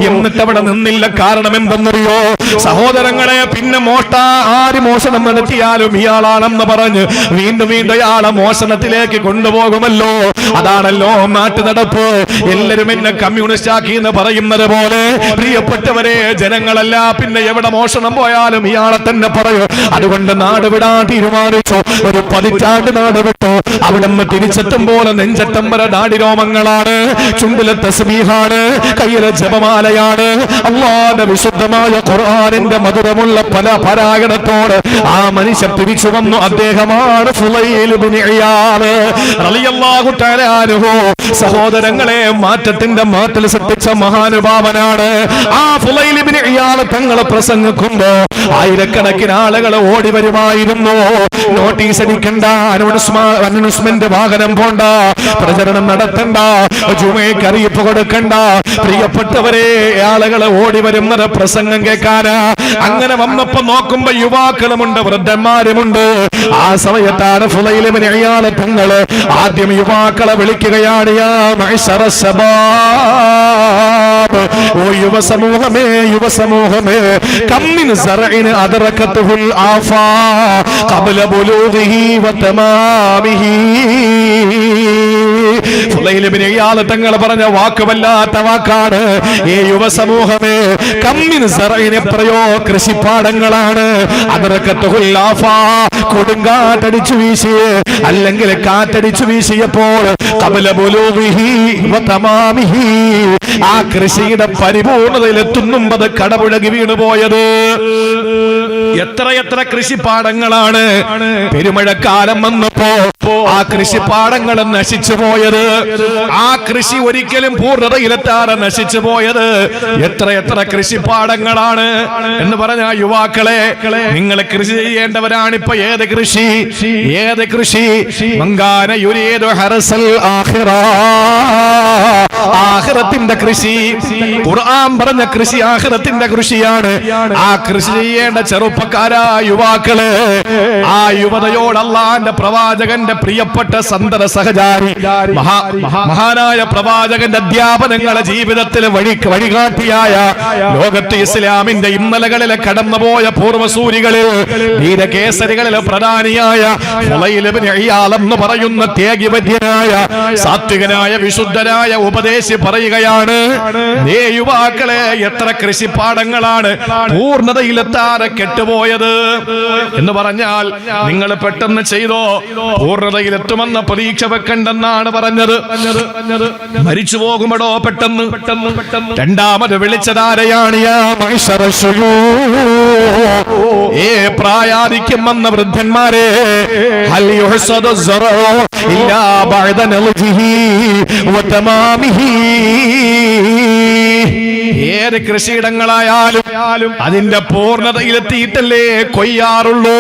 എന്നിട്ട് അവിടെ നിന്നില്ല. കാരണം എന്തെന്നറിയോ സഹോദരങ്ങളെ? പിന്നെ ആര് മോഷണം നടത്തിയാലും ഇയാളാണെന്ന് പറഞ്ഞ് വീണ്ടും വീണ്ടും അയാളെ മോഷണത്തിലേക്ക് കൊണ്ടുപോകുമല്ലോ. അതാണല്ലോ നാട്ടു നടപ്പ്. എല്ലാരും എന്നെ കമ്മ്യൂണിസ്റ്റ് ആക്കി എന്ന് പറയുന്നത് പോലെ പ്രിയപ്പെട്ടവരെ, ജനങ്ങളല്ല പിന്നെ എവിടെ മോഷണം പോയാലും ഇയാളെ തന്നെ പറയും. അതുകൊണ്ട് നാട് വിടാൻ തീരുമാനിച്ചു. ഒരു 10 നാട് വിട്ടു. അവിടെ നിന്ന് തിരിച്ചെത്തുമ്പോൾ നെഞ്ചറ്റം വരെ നാടിരോമങ്ങളാണ്, ചുണ്ടിലെ തസ്ബീഹാണ്, കയ്യിലെ ജപമാലയാണ്. അല്ലാഹുവിന്റെ വിശുദ്ധമായ ഖുർആനിന്റെ മധുരമുള്ള പല പാരായണത്തോട് ആ മനുഷ്യൻ തിരിച്ചു വന്നു. അദ്ദേഹമാണ് ഫുളൈൽ ഇബ്നു ഇയാദ് റളിയല്ലാഹു തആല അൻഹു. സഹോദരങ്ങളെ, മാറ്റത്തിന്റെ മാറ്റൽ സൃഷ്ടിച്ച മഹാനുഭാവനാണ്. ആ ഫുളൈൽ ഇബ്നു ഇയാദ് തങ്ങൾ പ്രസംഗിക്കുമ്പോ ആയിരക്കണക്കിന് ആളുകൾ ഓടി വരുമായിരുന്നു. നോട്ടീസ് അടിക്കണ്ട, അനൗൺസ്മെന്റ് വാഹനം പോണ്ട, പ്രചരണം നടത്തണ്ട, ജുമയ്ക്ക് അറിയിപ്പ് കൊടുക്കണ്ട. പ്രിയപ്പെട്ടവരെ, ആളുകൾ ഓടി വരുന്നത് പ്രസംഗം കേൾക്കാനാ. അങ്ങനെ വന്നപ്പോ നോക്കുമ്പോ യുവാക്കളുമുണ്ട്, വൃദ്ധന്മാരുമുണ്ട്. ആ സമയത്താണ് ഫുളൈൽ ഇബ്നു ഇയാദ് തങ്ങൾ ആദ്യം യുവാക്കളെ വിളിക്കുകയാണ്. യാ മഅ്ശറ ശബാബ്, ഓ യുവസമൂഹമേ, യുവസമൂഹമേ, കമ്മിൻ സറഇൻ അദ്റകതുൽ ആഫാ ഖബ്ല ബുലൂഗിഹി വതമാമിഹി. ഫുളൈൽ ഇബ്നു ഇയാദ് തങ്ങൾ പറഞ്ഞ വാക്ക് വല്ലാത്ത വാക്കാണ്. ഈ യുവ സമൂഹമേ, കമ്മിൻ സറഇൻ, എത്രയോ കൃഷിപ്പാടങ്ങളാണ് അദ്റകത്തുൽ ആഫാ, കൊടുങ്കാറ്റടിച്ചു വീശി അല്ലെങ്കിൽ കാറ്റടിച്ചു വീശിയപ്പോൾ ഖബല ബുലൂഗിഹി വ തമാമിഹി, ആ കൃഷിയുടെ പരിപൂർണതയിലെത്തുന്നും അത് കടപുഴകി വീണുപോയത്. എത്രയെത്ര കൃഷിപ്പാടങ്ങളാണ് പെരുമഴക്കാലം വന്നപ്പോ ആ കൃഷിപ്പാടങ്ങൾ നശിച്ചു പോയത്. ആ കൃഷി ഒരിക്കലും പൂർണ്ണതയിലെത്താതെ നശിച്ചു പോയത്. എത്രയെത്ര കൃഷിപ്പാടങ്ങളാണ് എന്ന് പറഞ്ഞ യുവാക്കളെ, നിങ്ങൾ കൃഷി ചെയ്യേണ്ടവരാണ്. ഇപ്പൊ ഏത് കൃഷി? ഏത് കൃഷി? മങ്കാന യുരീദു ഹർസൽ ആഖിറ, ആഖിറത്തിന്റെ കൃഷി. ഖുർആൻ പറഞ്ഞ കൃഷി ആഖിറത്തിന്റെ കൃഷിയാണ്. ആ കൃഷി ചെയ്യേണ്ട ചെറുപ്പക്കാരാ യുവാക്കള്, ആ യുവതയോട് അല്ലാഹുവിന്റെ പ്രവാചകന്റെ പ്രിയപ്പെട്ട സന്തത സഹചാരി മഹാനായ പ്രവാചകന്റെ അധ്യാപനങ്ങളെ ജീവിതത്തിൽ വഴികാട്ടിയായ ലോകത്ത് ഇസ്ലാമിന്റെ ഇന്നലകളിലെ കടന്നുപോയ പൂർവ്വസൂരികളിൽ വീരകേസരികളിലെ പ്രധാനിയായ ഫുളൈൽ ഇബ്നു ഇയാദ് എന്ന് പറയുന്ന ത്യാഗിവര്യനായ സാത്വികനായ വിശുദ്ധനായ ഉപദേശി പറയുകയാണ്, നീ യുവാക്കളെ, എത്ര കൃഷിപ്പാടങ്ങളാണ് പൂർണ്ണതയിലെത്താതെ കെട്ടുപോയത് എന്ന് പറഞ്ഞാൽ നിങ്ങൾ പെട്ടെന്ന് ചെയ്തോ, പൂർണ്ണതയിലെത്തുമെന്ന പ്രതീക്ഷ വെക്കണ്ടെന്നാണ് പറഞ്ഞത്. മരിച്ചു പോകുമ്പോഴോ പെട്ടെന്ന് രണ്ടാമത് വിളിച്ചതാരെയാണ്? ഏ പ്രായാധിക്യം വന്ന വൃദ്ധന്മാരെ, ഹൽ യുഹ്സദു സറഉ ഇല്ലാ ബഅദ നളജിഹി വ തമാമിഹി. ഏത് കൃഷിയിടങ്ങളായാലും അതിന്റെ പൂർണ്ണതയിലെത്തിയിട്ടല്ലേ കൊയ്യാറുള്ളൂ.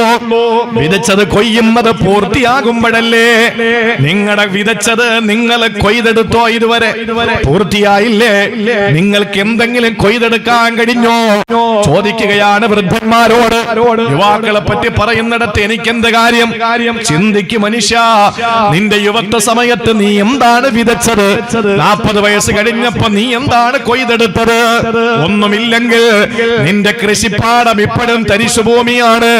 വിതച്ചത് കൊയ്യുന്നത് പൂർത്തിയാകുമ്പോഴല്ലേ. നിങ്ങളുടെ വിതച്ചത് നിങ്ങൾ കൊയ്തെടുത്തോ? ഇതുവരെ പൂർത്തിയായില്ലേ? നിങ്ങൾക്ക് എന്തെങ്കിലും കൊയ്തെടുക്കാൻ കഴിഞ്ഞോ? ചോദിക്കുകയാണ് വൃദ്ധന്മാരോട്. യുവാക്കളെ പറ്റി പറയുന്നിടത്ത് എനിക്കെന്ത് കാര്യം? ചിന്തിക്ക് മനുഷ്യ, നിന്റെ യുവത്വ സമയത്ത് നീ എന്താണ് വിതച്ചത്? 40 വയസ്സ് കഴിഞ്ഞപ്പോ നീ എന്താണ് കൊയ്തെടുത്തത്? ഒന്നുമില്ലെങ്കിൽ നിന്റെ കൃഷിപ്പാടം ഇപ്പോഴും തരിശുഭൂമിയാണ്.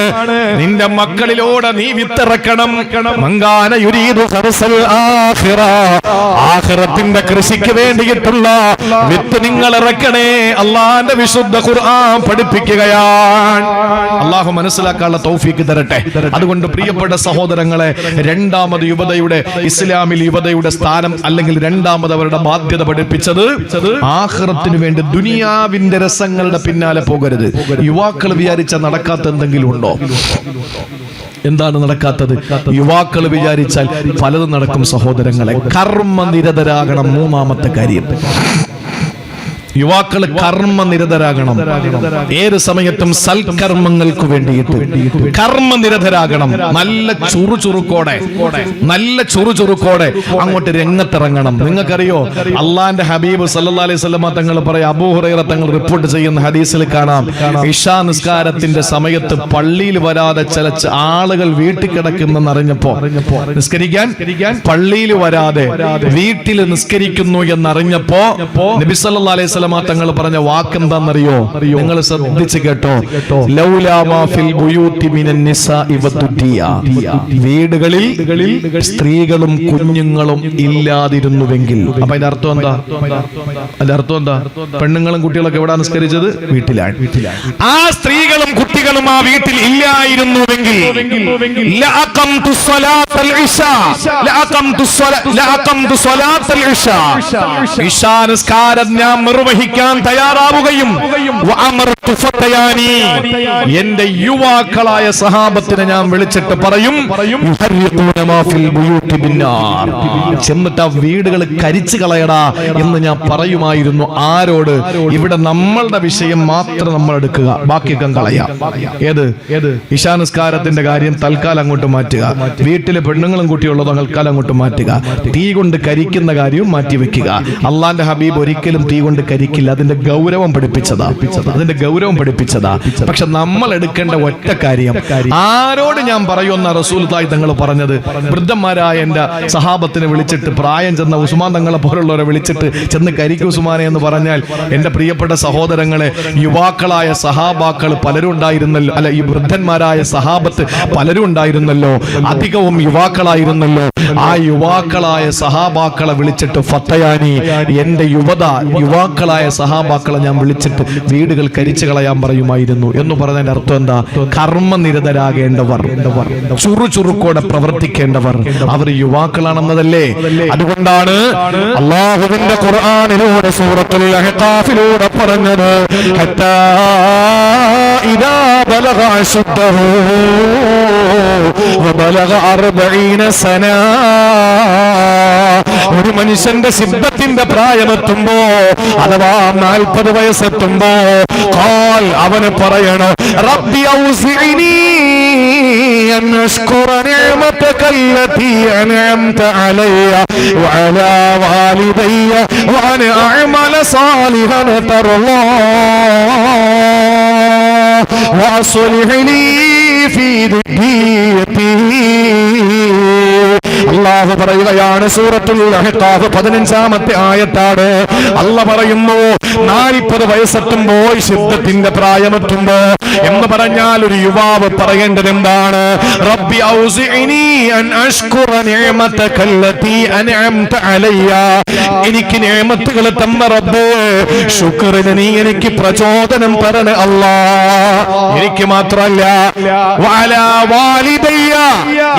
നിന്റെ മക്കളിലൂടെ നീ വിത്തിറക്കണം. മങ്കാന യുരീദു ഹർസൽ ആഖിറ, ആഖിറത്തിന്റെ കൃഷിക്ക് വേണ്ടിയിട്ടുള്ള വിത്ത് നിങ്ങൾ ഇറക്കണേ. അല്ലാഹുവിന്റെ വിശുദ്ധ ഖുർആൻ പഠിപ്പിക്കുകയാണ്. അല്ലാഹു മനസ്സിലാക്കാനുള്ള തൗഫീക്ക് തരട്ടെ. അതുകൊണ്ട് പ്രിയപ്പെട്ട സഹോദരങ്ങളെ, രണ്ടാമത് യുവതയുടെ, ഇസ്ലാമിൽ യുവതയുടെ സ്ഥാനം അല്ലെങ്കിൽ രണ്ടാമത് അവരുടെ ബാധ്യത പഠിപ്പിച്ചത് ആഖിറത്തിന് വേണ്ടി ദുനിയാവിന്റെ രസങ്ങളുടെ പിന്നാലെ പോകരുത്. യുവാക്കൾ വിചാരിച്ച നടക്കാത്ത എന്തെങ്കിലും ഉണ്ടോ? എന്താണ് നടക്കാത്തത്? യുവാക്കൾ വിചാരിച്ചാൽ പലതും നടക്കും സഹോദരങ്ങളെ. കർമ്മനിരതരാകണം. മൂന്നാമത്തെ കാര്യം, യുവാക്കൾ കർമ്മനിരതരാകണം. ഏത് സമയത്തും സൽക്കർമ്മങ്ങൾക്ക് വേണ്ടിയിട്ട് കർമ്മനിരതരാകണം. നല്ല ചുറുചുറുക്കോടെ അങ്ങോട്ട് രംഗത്തിറങ്ങണം. നിങ്ങൾക്കറിയോ, അള്ളാന്റെ ഹബീബ് സല്ലല്ലാഹു അലൈഹി വസല്ലം തങ്ങൾ പറയാം, അബൂ ഹുറൈറ തങ്ങൾ റിപ്പോർട്ട് ചെയ്യുന്ന ഹദീസിൽ കാണാം, ഇശാ നിസ്കാരത്തിന്റെ സമയത്ത് പള്ളിയിൽ വരാതെ ചില ആളുകൾ വീട്ടിൽ കിടക്കുന്നെന്ന് അറിഞ്ഞപ്പോ, നിസ്കരിക്കാൻ പള്ളിയിൽ വരാതെ വീട്ടിൽ നിസ്കരിക്കുന്നു എന്നറിഞ്ഞപ്പോ നബി സല്ലല്ലാഹു അലൈഹി വസല്ലം തങ്ങൾ പറഞ്ഞ വാക്കെന്താണെന്നറിയോ? നിങ്ങൾ ശ്രദ്ധിച്ച് കേട്ടോ. ലൗലാ മാ ഫിൽ ബുയൂതി മിനൻ നിസാഇ വദ്ദുദിയ, വീടുകളിൽ സ്ത്രീകളും കുഞ്ഞുങ്ങളും ഇല്ലാതിരുന്നുവെങ്കിൽ. അപ്പൊ അതിന്റെ അർത്ഥം എന്താ? പെണ്ണുങ്ങളും കുട്ടികളൊക്കെ എവിടെ നിസ്കരിച്ചത്? വീട്ടിലാണ്. ആ സ്ത്രീകളും കുട്ടികളും ആ വീട്ടിൽ ഇല്ലായിരുന്നുവെങ്കിൽ ലഅഖംതു സ്വലാത്തൽ ഇശാ, ഇശാ നിസ്കാരം ഞാൻ നിർവഹിക്കാൻ തയ്യാറാവുകയും എന്റെ യുവാക്കളായ സഹാബത്തിനെ ഞാൻ വിളിച്ചിട്ട് പറയും, ചെന്നിട്ട് ആ വീടുകൾ കരിച്ചു കളയടാ എന്ന് ഞാൻ പറയുമായിരുന്നു. ആരോട്? ഇവിടെ നമ്മളുടെ വിഷയം മാത്രം നമ്മൾ എടുക്കുക, ബാക്കിയൊക്കെ കളയാം. ഏത്? ഇശാനിസ്കാരത്തിന്റെ കാര്യം തൽക്കാലം അങ്ങോട്ട് മാറ്റുക. വീട്ടിലെ പെണ്ണുങ്ങളും കുട്ടിയുള്ളത് തൽക്കാലം അങ്ങോട്ട് മാറ്റുക. തീ കൊണ്ട് കരിക്കുന്ന കാര്യവും മാറ്റി വെക്കുക. അള്ളാന്റെ ഹബീബ് ഒരിക്കലും തീ കൊണ്ട് ഇരിക്കില്ല. അതിന്റെ ഗൗരവം പഠിപ്പിച്ചതാ. പക്ഷെ നമ്മൾ എടുക്കേണ്ട ഒറ്റ കാര്യം, ആരോട് ഞാൻ പറയുന്ന റസൂലുള്ളാഹി തങ്ങൾ പറഞ്ഞത്, വൃദ്ധന്മാരായ എന്റെ സഹാബത്തിനെ വിളിച്ചിട്ട്, പ്രായം ചെന്ന ഉസ്മാൻ തങ്ങളെ പോലുള്ളവരെ വിളിച്ചിട്ട് ചെന്ന് കരിക്ക് ഉസ്മാനെ എന്ന് പറഞ്ഞാൽ, എന്റെ പ്രിയപ്പെട്ട സഹോദരങ്ങളെ, യുവാക്കളായ സഹാബാക്കൾ പലരും ഉണ്ടായിരുന്നല്ലോ, അല്ല, ഈ വൃദ്ധന്മാരായ സഹാബത്ത് പലരും ഉണ്ടായിരുന്നല്ലോ, അധികവും യുവാക്കളായിരുന്നല്ലോ. ആ യുവാക്കളായ സഹാബാക്കളെ വിളിച്ചിട്ട്, ഫത്തയാനി, എന്റെ യുവാക്കളായ സഹാബാക്കളെ ഞാൻ വിളിച്ചിട്ട് വീടുകൾ കരിച്ചു കളയാൻ പറയുമായിരുന്നു എന്ന് പറഞ്ഞതിന്റെ അർത്ഥം എന്താ? കർമ്മനിരതരാകേണ്ടവർ, ചുറുചുറുക്കോടെ പ്രവർത്തിക്കേണ്ടവർ, അവർ യുവാക്കളാണെന്നതല്ലേ. അതുകൊണ്ടാണ് അല്ലാഹുവിന്റെ ഖുർആനിലൂടെ സൂറത്തുൽ അഹ്ഖാഫിലൂടെ പറഞ്ഞത്, ഹത്താ ഇദാ ബലഗ അശുദ്ധഹു വബലഗ 40 സന. ഒരു മനുഷ്യന്റെ സിദ്ധത്തിന്റെ പ്രായമെത്തുമ്പോ, അഥവാ 40 വയസ്സെത്തുമ്പോ, അവന് പറയണോ, റബ്ബി ഔസിഇനി അൻ അശ്കുറ നിഅമതക അല്ലതി അൻഅംത അലയ്യ വഅലാ വാലിദയ്യ വഅൻ അഅമല സാലിഹൻ തർളാ വഅസ്ലിഹ് ലീ ഫീ ദുനിയതി. അല്ലാഹു പറയുകയാണ്, സൂറത്തുൽ അഹ്ഖാഫ് 15-ാമത്തെ ആയത്താണ്. അല്ലാഹു പറയുന്നു, 40 വയസ്സെത്തുമ്പോൾ, ശുദ്ധത്തിന്റെ പ്രായമെത്തുമ്പോ എന്ന് പറഞ്ഞാൽ ഒരു യുവാവ് പറയേണ്ടത് എന്താണ്? റബ്ബി ഔസിഇനി അൻ അശ്കുറ നിഅമതക അല്ലതി അൻഅംത അലയ്യ. എനിക്ക് നിഅമത്തുകൾ തന്ന റബ്ബേ, ശുക്റിന് നീ എനിക്ക് പ്രചോദനം തരണേ അല്ലാഹ്. എനിക്ക് മാത്രമല്ല, വഅലാ വാലിദയ്യ,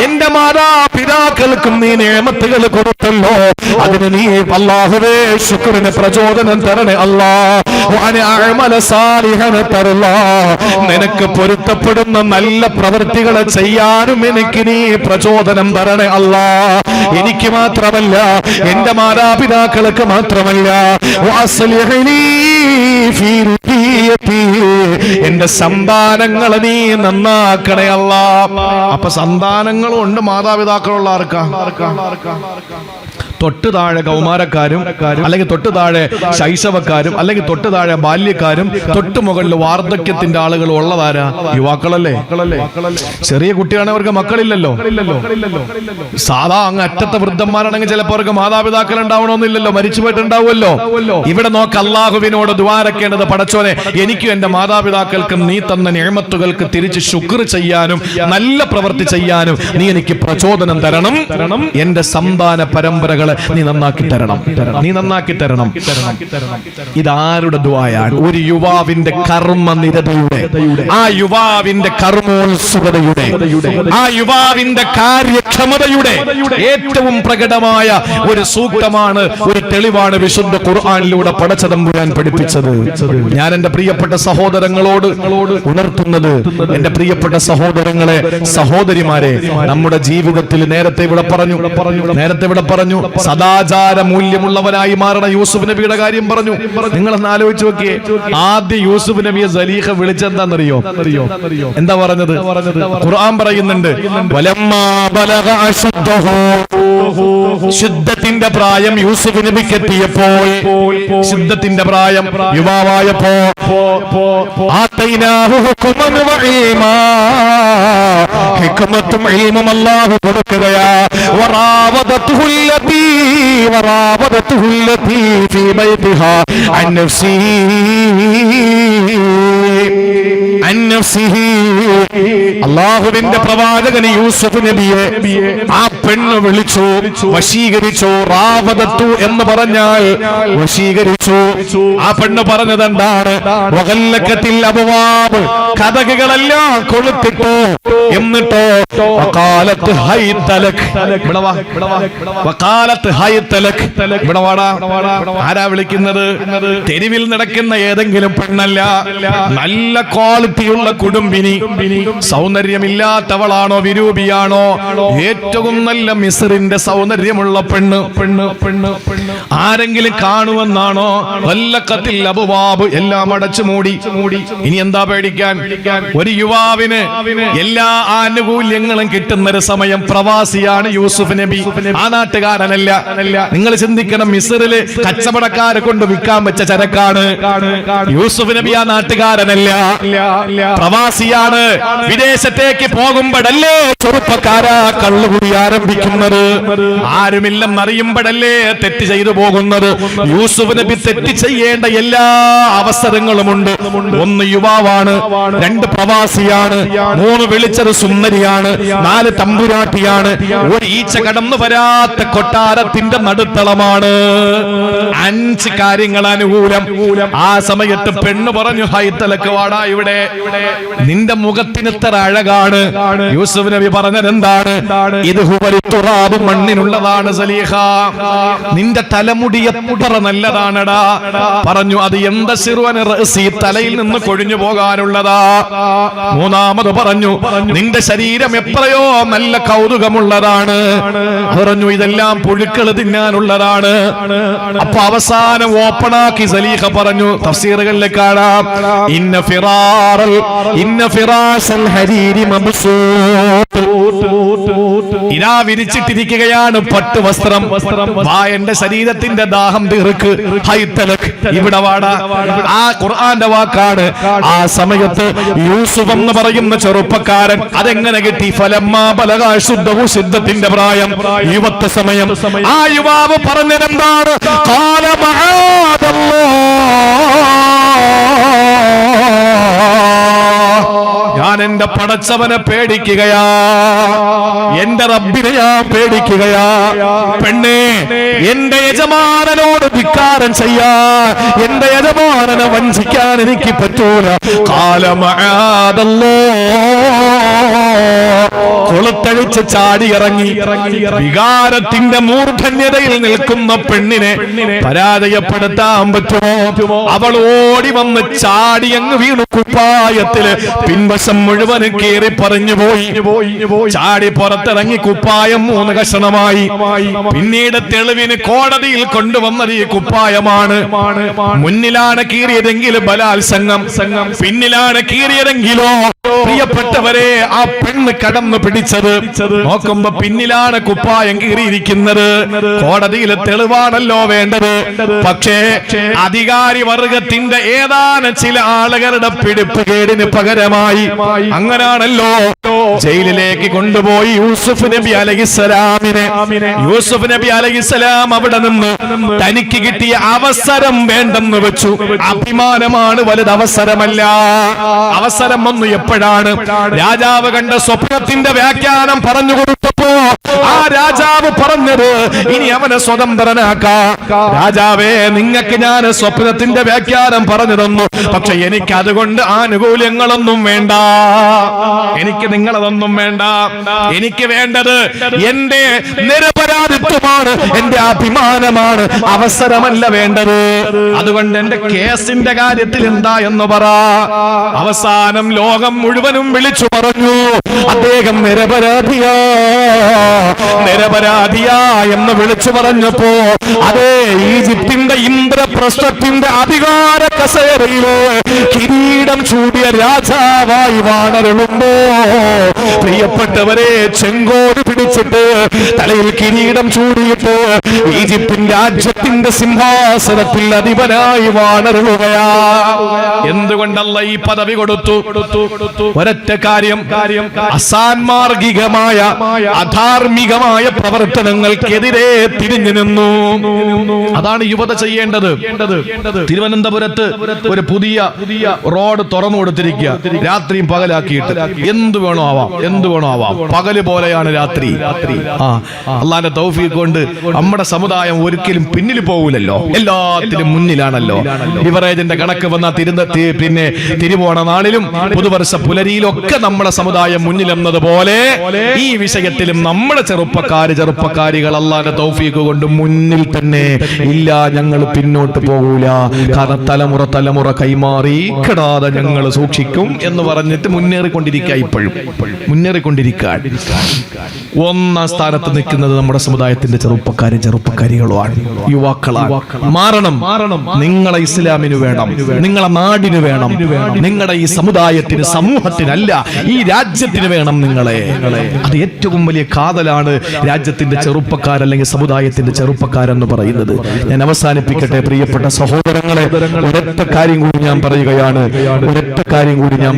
എന്റെ മാതാപിതാക്കൾക്കും നീ നിഅമത്തുകൾ കൊടുത്തല്ലോ, അതിന് നീ അല്ലാഹുവേ ശുക്റിന് പ്രചോദനം തരണേ അല്ലാഹ്. വഅൻ അഅമല സാലിഹൻ തർളാ, നിനക്ക് പൊരുത്തപ്പെടുന്ന നല്ല പ്രവൃത്തികളെ ചെയ്യാനും എനിക്ക് നീ പ്രചോദനം തരണേ അല്ലാഹ്. എനിക്ക് മാത്രമല്ല, എന്റെ മാതാപിതാക്കൾക്ക് മാത്രമല്ല, വഅസ്ലിഹ് ലീ ഫീ ദുനിയതി, എന്റെ സന്താനങ്ങളെ നീ നന്നാക്കണേ അല്ലാഹ്. അപ്പൊ സന്താനങ്ങളും ഉണ്ട്, മാതാപിതാക്കളുള്ള ആർക്കാ? തൊട്ട് താഴെ കൗമാരക്കാരും, അല്ലെങ്കിൽ തൊട്ട് താഴെ ശൈശവക്കാരും, അല്ലെങ്കിൽ തൊട്ട് താഴെ ബാല്യക്കാരും, തൊട്ട് മുകളിൽ വാർദ്ധക്യത്തിന്റെ ആളുകൾ ഉള്ളതാരാ? യുവാക്കളല്ലേ. ചെറിയ കുട്ടിയാണെങ്കിൽ അവർക്ക് മക്കളില്ലല്ലോ. സാധാ അങ്ങ് അറ്റത്തെ വൃദ്ധന്മാരാണെങ്കിൽ ചിലപ്പോൾ അവർക്ക് മാതാപിതാക്കൾ ഉണ്ടാവണമെന്നില്ലല്ലോ, മരിച്ചു പോയിട്ടുണ്ടാവുമല്ലോ. ഇവിടെ നോക്ക്, അല്ലാഹുവിനോട് ദുആരക്കേണ്ടത്, പടച്ചോനെ, എനിക്കും എന്റെ മാതാപിതാക്കൾക്കും നീ തന്ന നിഅമത്തുകൾക്ക് തിരിച്ച് ശുക്ർ ചെയ്യാനും നല്ല പ്രവൃത്തി ചെയ്യാനും നീ എനിക്ക് പ്രചോദനം തരണം. എന്റെ സന്താന പരമ്പരകൾ നീ നന്നാക്കി തരണം. ഇതാരുടെ ദുആയാണ്? ഒരു യുവാവിന്റെ കർമ്മനിരതയുടെ, ആ യുവാവിന്റെ കർമ്മോത്സുകതയുടെ, ആ യുവാവിന്റെ കാര്യക്ഷമതയുടെ ഏറ്റവും പ്രകടമായ ഒരു സൂക്തമാണ്, ഒരു തെളിവാണ് വിശുദ്ധ ഖുർആനിലൂടെ പടച്ചതമ്പുരാൻ പഠിപ്പിച്ചത്. ഞാൻ എന്റെ പ്രിയപ്പെട്ട സഹോദരങ്ങളോട് ഉണർത്തുന്നത്, എന്റെ പ്രിയപ്പെട്ട സഹോദരങ്ങളെ, സഹോദരിമാരെ, നമ്മുടെ ജീവിതത്തിൽ നേരത്തെ ഇവിടെ പറഞ്ഞു സദാചാര മൂല്യമുള്ളവനായി മാറണ യൂസുഫ് നബിയുടെ കാര്യം പറഞ്ഞു. നിങ്ങളൊന്ന് ആലോചിച്ച് നോക്കിയേ, ആദ്യം യൂസുഫ് നബിയെ സലീഖ വിളിച്ചെന്താണെന്നറിയോ? എന്താ പറഞ്ഞത്? ഖുർആൻ പറയുന്നുണ്ട്, ശുദ്ധത്തിന്റെ പ്രായം യൂസുഫ് നബിക്ക് എത്തിയപ്പോൾ, ശുദ്ധത്തിന്റെ പ്രായം യുവാവായപ്പോ, ഹിക്മത്തും ഇൽമും അല്ലാഹു കൊടുക്കുകയാ. وراودته التي في بيتها عن نفسه. അല്ലാഹുവിന്റെ പ്രവാചകൻ യൂസുഫ് നബിയെ ആ പെണ്ണ് വിളിച്ചു, വശീകരിച്ചു. റാവദത്തു എന്ന് പറഞ്ഞാൽ വശീകരിച്ചു. ആ പെണ്ണ് പറഞ്ഞത് എന്താണ്? വഗല്ലക്കത്തിൽ അബ്വാബ്, കതകുകളെല്ലാം കൊളുത്തിട്ടു. എന്നിട്ടോ വഖാലത്ത് ഹൈതലക്, വഖാലത്ത് ഹൈതലക്, ഇവിടെ വാടാ. ആരാ വിളിക്കുന്നത്? തെരുവിൽ നടക്കുന്ന ഏതെങ്കിലും പെണ്ണല്ല, നല്ല ക്വാളിറ്റിയുള്ള കുടുംബിനി. സൗന്ദര്യമില്ലാത്തവളാണോ, വിരൂപിയാണോ? ഏറ്റവും നല്ല മിസ്റിന്റെ സൗന്ദര്യമുള്ള പെണ്ണ്. ആരെങ്കിലും കാണുമെന്നാണോ? വല്ലക്കത്തിൽ അബ്വാബ്, എല്ലാം അടച്ചു മൂടി. ഇനി എന്താ പേടിക്കാൻ? ഒരു യുവാവിന് എല്ലാ ആനുകൂല്യങ്ങളും കിട്ടുന്ന ഒരു സമയം. പ്രവാസിയാണ് യൂസുഫ് നബി, ആ നാട്ടുകാരനല്ല. നിങ്ങൾ ചിന്തിക്കണം, മിസ്റില് കച്ചവടക്കാരെ കൊണ്ട് വിൽക്കാൻ വെച്ച ചരക്കാണ്. യൂസുഫ് നബി ആ നാട്ടുകാരനല്ല, പ്രവാസിയാണ്. വിദേശത്തേക്ക് പോകുമ്പോഴല്ലേ ചെറുപ്പക്കാരാ കള്ളുകുടി ആരംഭിക്കുന്നത്. ആരുമില്ലെന്നറിയുമ്പോഴല്ലേ തെറ്റ് ചെയ്തു പോകുന്നത്. യൂസുഫ് നബി തെറ്റ് ചെയ്യേണ്ട എല്ലാ അവസരങ്ങളുമുണ്ട്. ഒന്ന് യുവാവാണ്, 2 പ്രവാസിയാണ്, 3 വിളിച്ചത് സുന്ദരിയാണ്, 4 തമ്പുരാട്ടിയാണ്, 1 ഈച്ച കടന്നു വരാത്ത കൊട്ടാരത്തിന്റെ നടുത്തളമാണ്. 5 കാര്യങ്ങൾ അനുകൂലം. ആ സമയത്ത് പെണ്ണ് പറഞ്ഞു, ഹൈത്തലക്ക് വാടാ ഇവിടെ, നിന്റെ മുഖത്തിന് ഇത്ര അഴകാണ്. യൂസുഫ് നബി പറഞ്ഞത് എന്താണ്? ഇത് ഹുവലിത്തുറാബ്, മണ്ണിനുള്ളതാണ് സലീഹ, നിന്റെ തലമുടി എത്ര നല്ലതാണടാ. പറഞ്ഞു, അത് യന്തസിറുഅൻ റഅസി, തലയിൽ നിന്ന് കൊഴിഞ്ഞു പോകാനുള്ളതാ. മൂന്നാമത് പറഞ്ഞു, നിന്റെ ശരീരം എത്രയോ നല്ല കൗതുകമുള്ളതാണ്. പറഞ്ഞു, ഇതെല്ലാം പുഴുക്കൾ തിന്നാനുള്ളതാണ്. അപ്പൊ അവസാനം ഓപ്പണാക്കി സലീഹ പറഞ്ഞു, തഫ്സീറുകളിൽ കാണാം, ഇന്ന ഫിറാസൽ ഹരീരി മബ്സൂത്ത്, ഇതാ വിരിച്ചിട്ടിരിക്കുകയാണ് പട്ട് വസ്ത്രം. വാ, എന്റെ ശരീരത്തിന്റെ ദാഹം തീർക്ക്, ഹൈത്തലക് ഇവിടെ വാടാ. ആ ഖുർആന്റെ വാക്കാണ്. ആ സമയത്ത് യൂസുഫ് എന്ന് പറയുന്ന ചെറുപ്പക്കാരൻ അതെങ്ങനെ കിട്ടി? ഫലമ്മാ ബലഗ അശുദ്ധഹു, സിദ്ധത്തിന്റെ പ്രായം, യുവത്വ സമയം. ആ യുവാവ് പറഞ്ഞതെന്താണ്? ഖാല ഞാൻ എന്റെ പടച്ചവനെ പേടിക്കുകയാ, എന്റെ റബ്ബിനെ ഞാൻ പേടിക്കുകയാ. പെണ്ണേ, എന്റെ യജമാനനോട് ധിക്കാരം ചെയ്യാ, എന്റെ യജമാനനെ വഞ്ചിക്കാൻ എനിക്ക് പറ്റൂല. കൊളുത്തഴിച്ച് ചാടി ഇറങ്ങി വികാരത്തിന്റെ മൂർധന്യതയിൽ നിൽക്കുന്ന പെണ്ണിനെ പരാജയപ്പെടുത്താൻ പറ്റുമോ? അവൾ ഓടി വന്ന് ചാടി അങ്ങ് വീണു കുപ്പായത്തില്, പിൻവശം മുഴുവനും കീറി പറഞ്ഞു പോയി. ചാടി പുറത്തിറങ്ങി കുപ്പായം 3 കഷണമായി. പിന്നീട് തെളിവിന് കോടതിയിൽ കൊണ്ടുവന്നത് ഈ കുപ്പായമാണ്. മുന്നിലാണ് കീറിയതെങ്കിൽ ബലാത്സംഗം, പിന്നിലാണ് കീറിയതെങ്കിലോ പ്രിയപ്പെട്ടവരെ ആ പെണ്ണ് കടന്നു പിടിച്ചത്. നോക്കുമ്പോ പിന്നിലാണ് കുപ്പായം കീറിയിരിക്കുന്നത്. കോടതിയിലെ തെളിവാണല്ലോ വേണ്ടത്. പക്ഷേ അധികാരി വർഗത്തിന്റെ ഏതാനും ചില ആളുകളുടെ പിടിപ്പുകേടിന് പകരമായി അങ്ങനാണല്ലോ ജയിലിലേക്ക് കൊണ്ടുപോയി യൂസുഫ് നബി അലൈഹിസ്സലാമിനെ. യൂസുഫ് നബി അലൈഹിസ്സലാം അവിടെ നിന്ന് തനിക്ക് കിട്ടിയ അവസരം വേണ്ടെന്ന് വെച്ചു. അഭിമാനമാണ് വലുത്, അവസരമല്ല. അവസരം വന്നു എപ്പോഴാണ്? രാജാവ് കണ്ട സ്വപ്നത്തിന്റെ വ്യാഖ്യാനം പറഞ്ഞു കൊടുത്തപ്പോ ആ രാജാവ് പറഞ്ഞത്, ഇനി അവനെ സ്വതന്ത്രനാക്കാം. രാജാവേ, നിങ്ങൾക്ക് ഞാൻ സ്വപ്നത്തിന്റെ വ്യാഖ്യാനം പറഞ്ഞു തന്നു, പക്ഷെ എനിക്ക് അതുകൊണ്ട് ആനുകൂല്യങ്ങളൊന്നും വേണ്ട, എനിക്ക് നിങ്ങളതൊന്നും വേണ്ട. എനിക്ക് വേണ്ടത് എന്റെ നിരപരാധിത്വമാണ്, എന്റെ അഭിമാനമാണ്, അവസരമല്ല വേണ്ടത്. അതുകൊണ്ട് എന്റെ കേസിന്റെ കാര്യത്തിൽ എന്താ എന്ന് പറ. അവസാനം ലോകം മുഴുവനും വിളിച്ചു പറഞ്ഞു, അദ്ദേഹം നിരപരാധിയാ എന്ന് വിളിച്ചു പറഞ്ഞപ്പോ, അതേ ഈജിപ്തിന്റെ ഇന്ദ്രപ്രസ്ഥത്തിന്റെ അധികാര കസേരയില് കിരീടം ചൂടിയ രാജാവായി വാണരുളുമ്പോ, പ്രിയപ്പെട്ടവരെ, ചെങ്കോട് പിടിച്ചിട്ട് തലയിൽ കിരീടം ചൂടിയിട്ട് ഈജിപ്തിൻ രാജ്യത്തിന്റെ സിംഹാസനത്തിൽ അധിപനായി വാണരുളുകയാ. എന്തുകൊണ്ടല്ല ഈ പദവി കൊടുത്തു? ഒരൊറ്റ കാര്യം, അസാൻമാർഗികമായ അധാർമികമായ പ്രവർത്തനങ്ങൾക്കെതിരെ തിരിഞ്ഞു നിന്നു. അതാണ് യുവത ചെയ്യേണ്ടത്. തിരുവനന്തപുരത്ത് ഒരു പുതിയ റോഡ് തുറന്നു കൊടുത്തിരിക്കുക, രാത്രിയും പകലാക്കിയിട്ട്. എന്ത് വേണോ ആവാം, പകല് പോലെയാണ് രാത്രി. അള്ളാന്റെ തൗഫീഖ് കൊണ്ട് നമ്മുടെ സമുദായം ഒരിക്കലും പിന്നിൽ പോകൂലല്ലോ, എല്ലാത്തിലും മുന്നിലാണല്ലോ. ബിവറേജിന്റെ കണക്ക് വന്ന പിന്നെ തിരുവോണ നാളിലും പുതുവർഷ പുലരിയിലൊക്കെ നമ്മുടെ സമുദായം മുന്നിലെന്നതുപോലെ ഈ വിഷയത്തിലും നമ്മുടെ ചെറുപ്പക്കാരികൾ അള്ളാന്റെ തൗഫീഖ് കൊണ്ട് മുന്നിൽ തന്നെ. ഇല്ല, ഞങ്ങൾ പിന്നോട്ട് പോകൂല, കാരണം തലമുറ കൈമാറി കിടാതെ ഞങ്ങൾ സൂക്ഷിക്കും എന്ന് പറഞ്ഞിട്ട് മുന്നേറിക്കൊണ്ടിരിക്കുക. ഇപ്പോഴും മുന്നേറിക്കൊണ്ടിരിക്കാൻ ഒന്നാം സ്ഥാനത്ത് നിൽക്കുന്നത് നമ്മുടെ സമുദായത്തിന്റെ ചെറുപ്പക്കാരികളുമാണ്, യുവാക്കളാണ്. മാറണം. നിങ്ങളെ ഇസ്ലാമിന് വേണം, നിങ്ങളെ നാടിന് വേണം, നിങ്ങളുടെ ഈ സമുദായത്തിന്, സമൂഹത്തിനല്ല, ഈ രാജ്യത്തിന് രാജ്യത്തിന് വേണം നിങ്ങളെ. അത് ഏറ്റവും വലിയ കാതലാണ് രാജ്യത്തിന്റെ ചെറുപ്പക്കാർ അല്ലെങ്കിൽ സമുദായത്തിന്റെ ചെറുപ്പക്കാരെന്ന് പറയുന്നത്. ഞാൻ അവസാനിപ്പിക്കട്ടെ പ്രിയപ്പെട്ട സഹോദരങ്ങളെ, ഒരൊറ്റ കാര്യം കൂടി ഞാൻ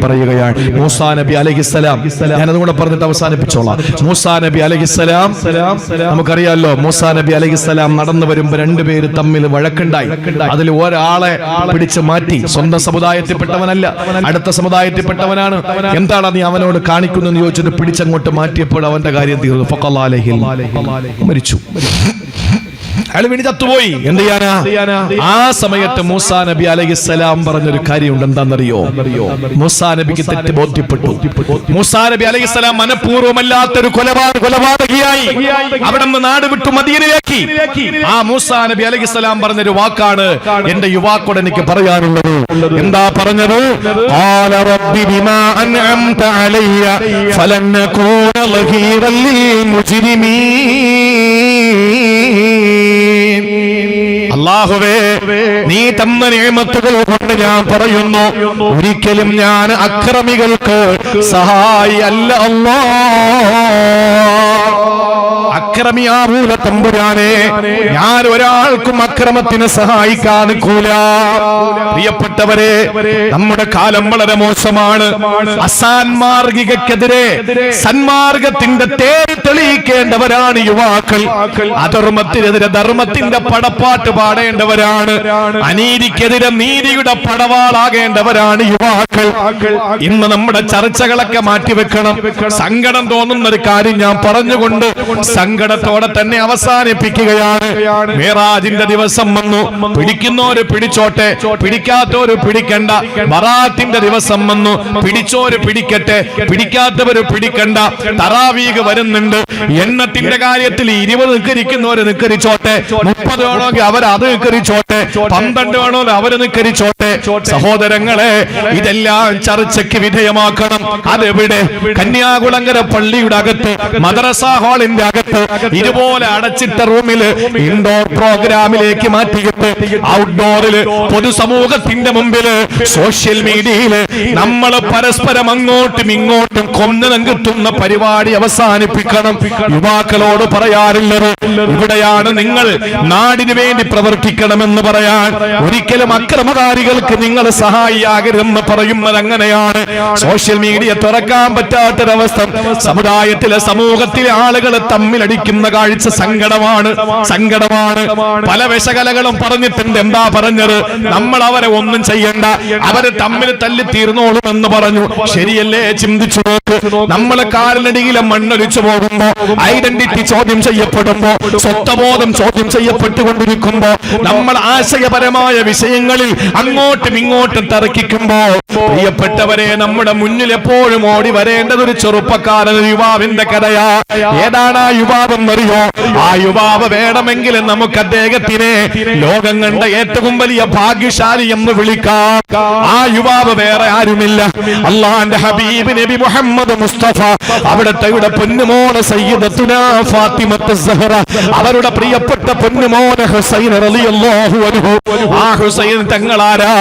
പറയുകയാണ്. മൂസാ നബി അലൈഹിസ്സലാം, ഞാൻ അതുകൂടെ പറഞ്ഞിട്ട് അവസാനിപ്പിച്ചോളാം. മൂസാ നബി അലൈഹിസ്സലാം, നമുക്കറിയാലോ, മൂസാ നബി അലൈഹിസ്സലാം നടന്നു വരുമ്പോ രണ്ടുപേര് തമ്മിൽ വഴക്കുണ്ടായി. അതിൽ ഒരാളെ പിടിച്ച് മാറ്റി. സ്വന്തം സമുദായത്തിൽപ്പെട്ടവനല്ല, അടുത്ത സമുദായത്തിൽപ്പെട്ടവനാണ്. എന്താണ് നീ അവനോട് കാണിക്കുന്നെന്ന് ചോദിച്ചിട്ട് പിടിച്ചങ്ങോട്ട് മാറ്റിയപ്പോൾ അവന്റെ കാര്യം തീർന്നു. ഫഖൽ അലൈഹി, മരിച്ചു. അയാൾ വീണ് ചത്തുപോയി. എന്ത് ചെയ്യാനാ? ആ സമയത്ത് മൂസാ നബി അലൈഹിസ്സലാം പറഞ്ഞൊരു കാര്യമുണ്ട്. എന്താണെന്നറിയോ? മൂസാ നബിക്ക് തെറ്റ് ബോധ്യപ്പെട്ടു. മൂസാ നബി അലൈഹിസ്സലാം മനഃപൂർവ്വമല്ലാത്തൊരു കൊലപാതകിയായി അവിടെ നിന്ന് നാട് വിട്ടു മദീനയിലേക്ക്. ആ മൂസാ നബി അലൈഹിസ്സലാം പറഞ്ഞൊരു വാക്കാണ് എന്റെ യുവാക്കളോട് എനിക്ക് പറയാനുള്ളത്. എന്താ പറഞ്ഞത്? ഖാല റബ്ബി ബിമാ അൻഅംത അലയ്യ ഫലൻ നകൂന ലഹീറൻ ലിൽ മുജ്രിമീൻ. അല്ലാഹുവേ, നീ തന്ന നിഅമത്തുകൾ കൊണ്ട് ഞാൻ പറയുന്നു, ഒരിക്കലും ഞാൻ അക്രമികൾക്ക് സഹായി അല്ല അല്ലാഹ്. അക്രമിയാവൂല തമ്പുരാനെ, ഞാൻ ഒരാൾക്കും അക്രമത്തിന് സഹായിക്കാൻ നിൽക്കൂല. പ്രിയപ്പെട്ടവരെ, നമ്മുടെ കാലം വളരെ മോശമാണ്. അസാൻമാർഗികക്കെതിരെ സന്മാർഗത്തിന്റെ തേര് തെളിയിക്കേണ്ടവരാണ് യുവാക്കൾ. അധർമ്മത്തിനെതിരെ ധർമ്മത്തിന്റെ പടപ്പാട്ട് പാടേണ്ടവരാണ്. അനീതിക്കെതിരെ നീതിയുടെ പടവാളാകേണ്ടവരാണ് യുവാക്കൾ. ഇന്ന് നമ്മുടെ ചർച്ചകളൊക്കെ മാറ്റിവെക്കണം. സങ്കടം തോന്നുന്ന ഒരു കാര്യം ഞാൻ പറഞ്ഞുകൊണ്ട് സങ്കടത്തോടെ തന്നെ അവസാനിപ്പിക്കുകയാണ്. മിറാജിന്റെ ദിവസം വന്നു. പിടിക്കുന്നവര് പിടിച്ചോട്ടെ, പിടിക്കാത്തവര് പിടിക്കണ്ട. ബറാത്തിന്റെ ദിവസം വന്നു. പിടിച്ചോര് പിടിക്കട്ടെ, പിടിക്കാത്തവര് പിടിക്കണ്ട. തറാവീഹ് വരുന്നുണ്ട്. എണ്ണത്തിന്റെ കാര്യത്തിൽ 20 നിക്കരിക്കുന്നവര് നിക്കരിച്ചോട്ടെ, 30 വേണമെങ്കിൽ അവരത് നിക്കരിച്ചോട്ടെ, 12 വേണമെങ്കിൽ അവര് നിക്കരിച്ചോട്ടെ. സഹോദരങ്ങളെ, ഇതെല്ലാം ചർച്ചയ്ക്ക് വിധേയമാക്കണം. അതെവിടെ? കന്യാകുളങ്ങര പള്ളിയുടെ അകത്ത്, മദ്രസ ഹാളിന്റെ അകത്ത് ഇതുപോലെ അടച്ചിട്ട റൂമില് ഇൻഡോർ പ്രോഗ്രാമിലേക്ക് മാറ്റിയിട്ട് ഔട്ട്ഡോറില് പൊതുസമൂഹത്തിന്റെ മുമ്പില് സോഷ്യൽ മീഡിയയില് നമ്മൾ പരസ്പരം അങ്ങോട്ടും ഇങ്ങോട്ടും കൊന്നു കിട്ടുന്ന പരിപാടി അവസാനിപ്പിക്കണം. യുവാക്കളോട് പറയാറുള്ളത് ഇവിടെയാണ്. നിങ്ങൾ നാടിനു വേണ്ടി പ്രവർത്തിക്കണമെന്ന് പറയാൻ, ഒരിക്കലും അക്രമകാരികൾക്ക് നിങ്ങൾ സഹായിയാകരുതെന്ന് പറയുന്നത് അങ്ങനെയാണ്. സോഷ്യൽ മീഡിയ തുറക്കാൻ പറ്റാത്തൊരവസ്ഥ സമുദായത്തിലെ സമൂഹത്തിലെ ആളുകൾ തമ്മിലടിക്കുന്ന കാഴ്ച സങ്കടമാണ്. പല വിശകലകളും പറഞ്ഞിട്ടുണ്ട്. എന്താ പറഞ്ഞത്? നമ്മൾ അവരെ ഒന്നും ചെയ്യണ്ട, അവര് തമ്മിൽ തല്ലി തീർന്നോളും എന്ന് പറഞ്ഞു. ശരിയല്ലേ? ചിന്തിച്ചു നോക്ക്. നമ്മളെ കാലിനടിയിലെ മണ്ണൊലിച്ചു പോകുമ്പോ, ഐഡന്റിറ്റി ചോദ്യം ചെയ്യപ്പെടുമ്പോ, സ്വത്വബോധം ചോദ്യം ചെയ്യപ്പെട്ടുകൊണ്ടിരിക്കുമ്പോ, നമ്മൾ ആശയപരമായ വിഷയങ്ങളിൽ അങ്ങോട്ടും ഇങ്ങോട്ടും തർക്കിക്കുമ്പോ, പ്രിയപ്പെട്ടവരെ, നമ്മുടെ മുന്നിൽ എപ്പോഴും ഓടി വരേണ്ടത് ഒരു ചെറുപ്പക്കാരൻ, യുവാവിന്റെ കഥയാ. ഏതാണ് ആ യുവാവെന്നറിയോ? ആ യുവാവ് വേണമെങ്കിൽ നമുക്ക് അദ്ദേഹത്തിനെ ലോകം കണ്ട ഏറ്റവും വലിയ ഭാഗ്യശാലി എന്ന് വിളിക്കാം. ആ യുവാവ് വേറെ ആരുമില്ല, അല്ലാഹുവിന്റെ ഹബീബ് നബി മുഹമ്മദ് മുസ്തഫ. അവിടുത്തെ പൊന്നുമോനെ സയ്യിദത്തുനാ ഫാത്തിമത്ത് സഹറ, അവരുടെ പ്രിയപ്പെട്ട പൊന്നുമോനെ ഹുസൈൻ റളിയല്ലാഹു അൻഹു. ആ ഹുസൈൻ തങ്ങളാരാ?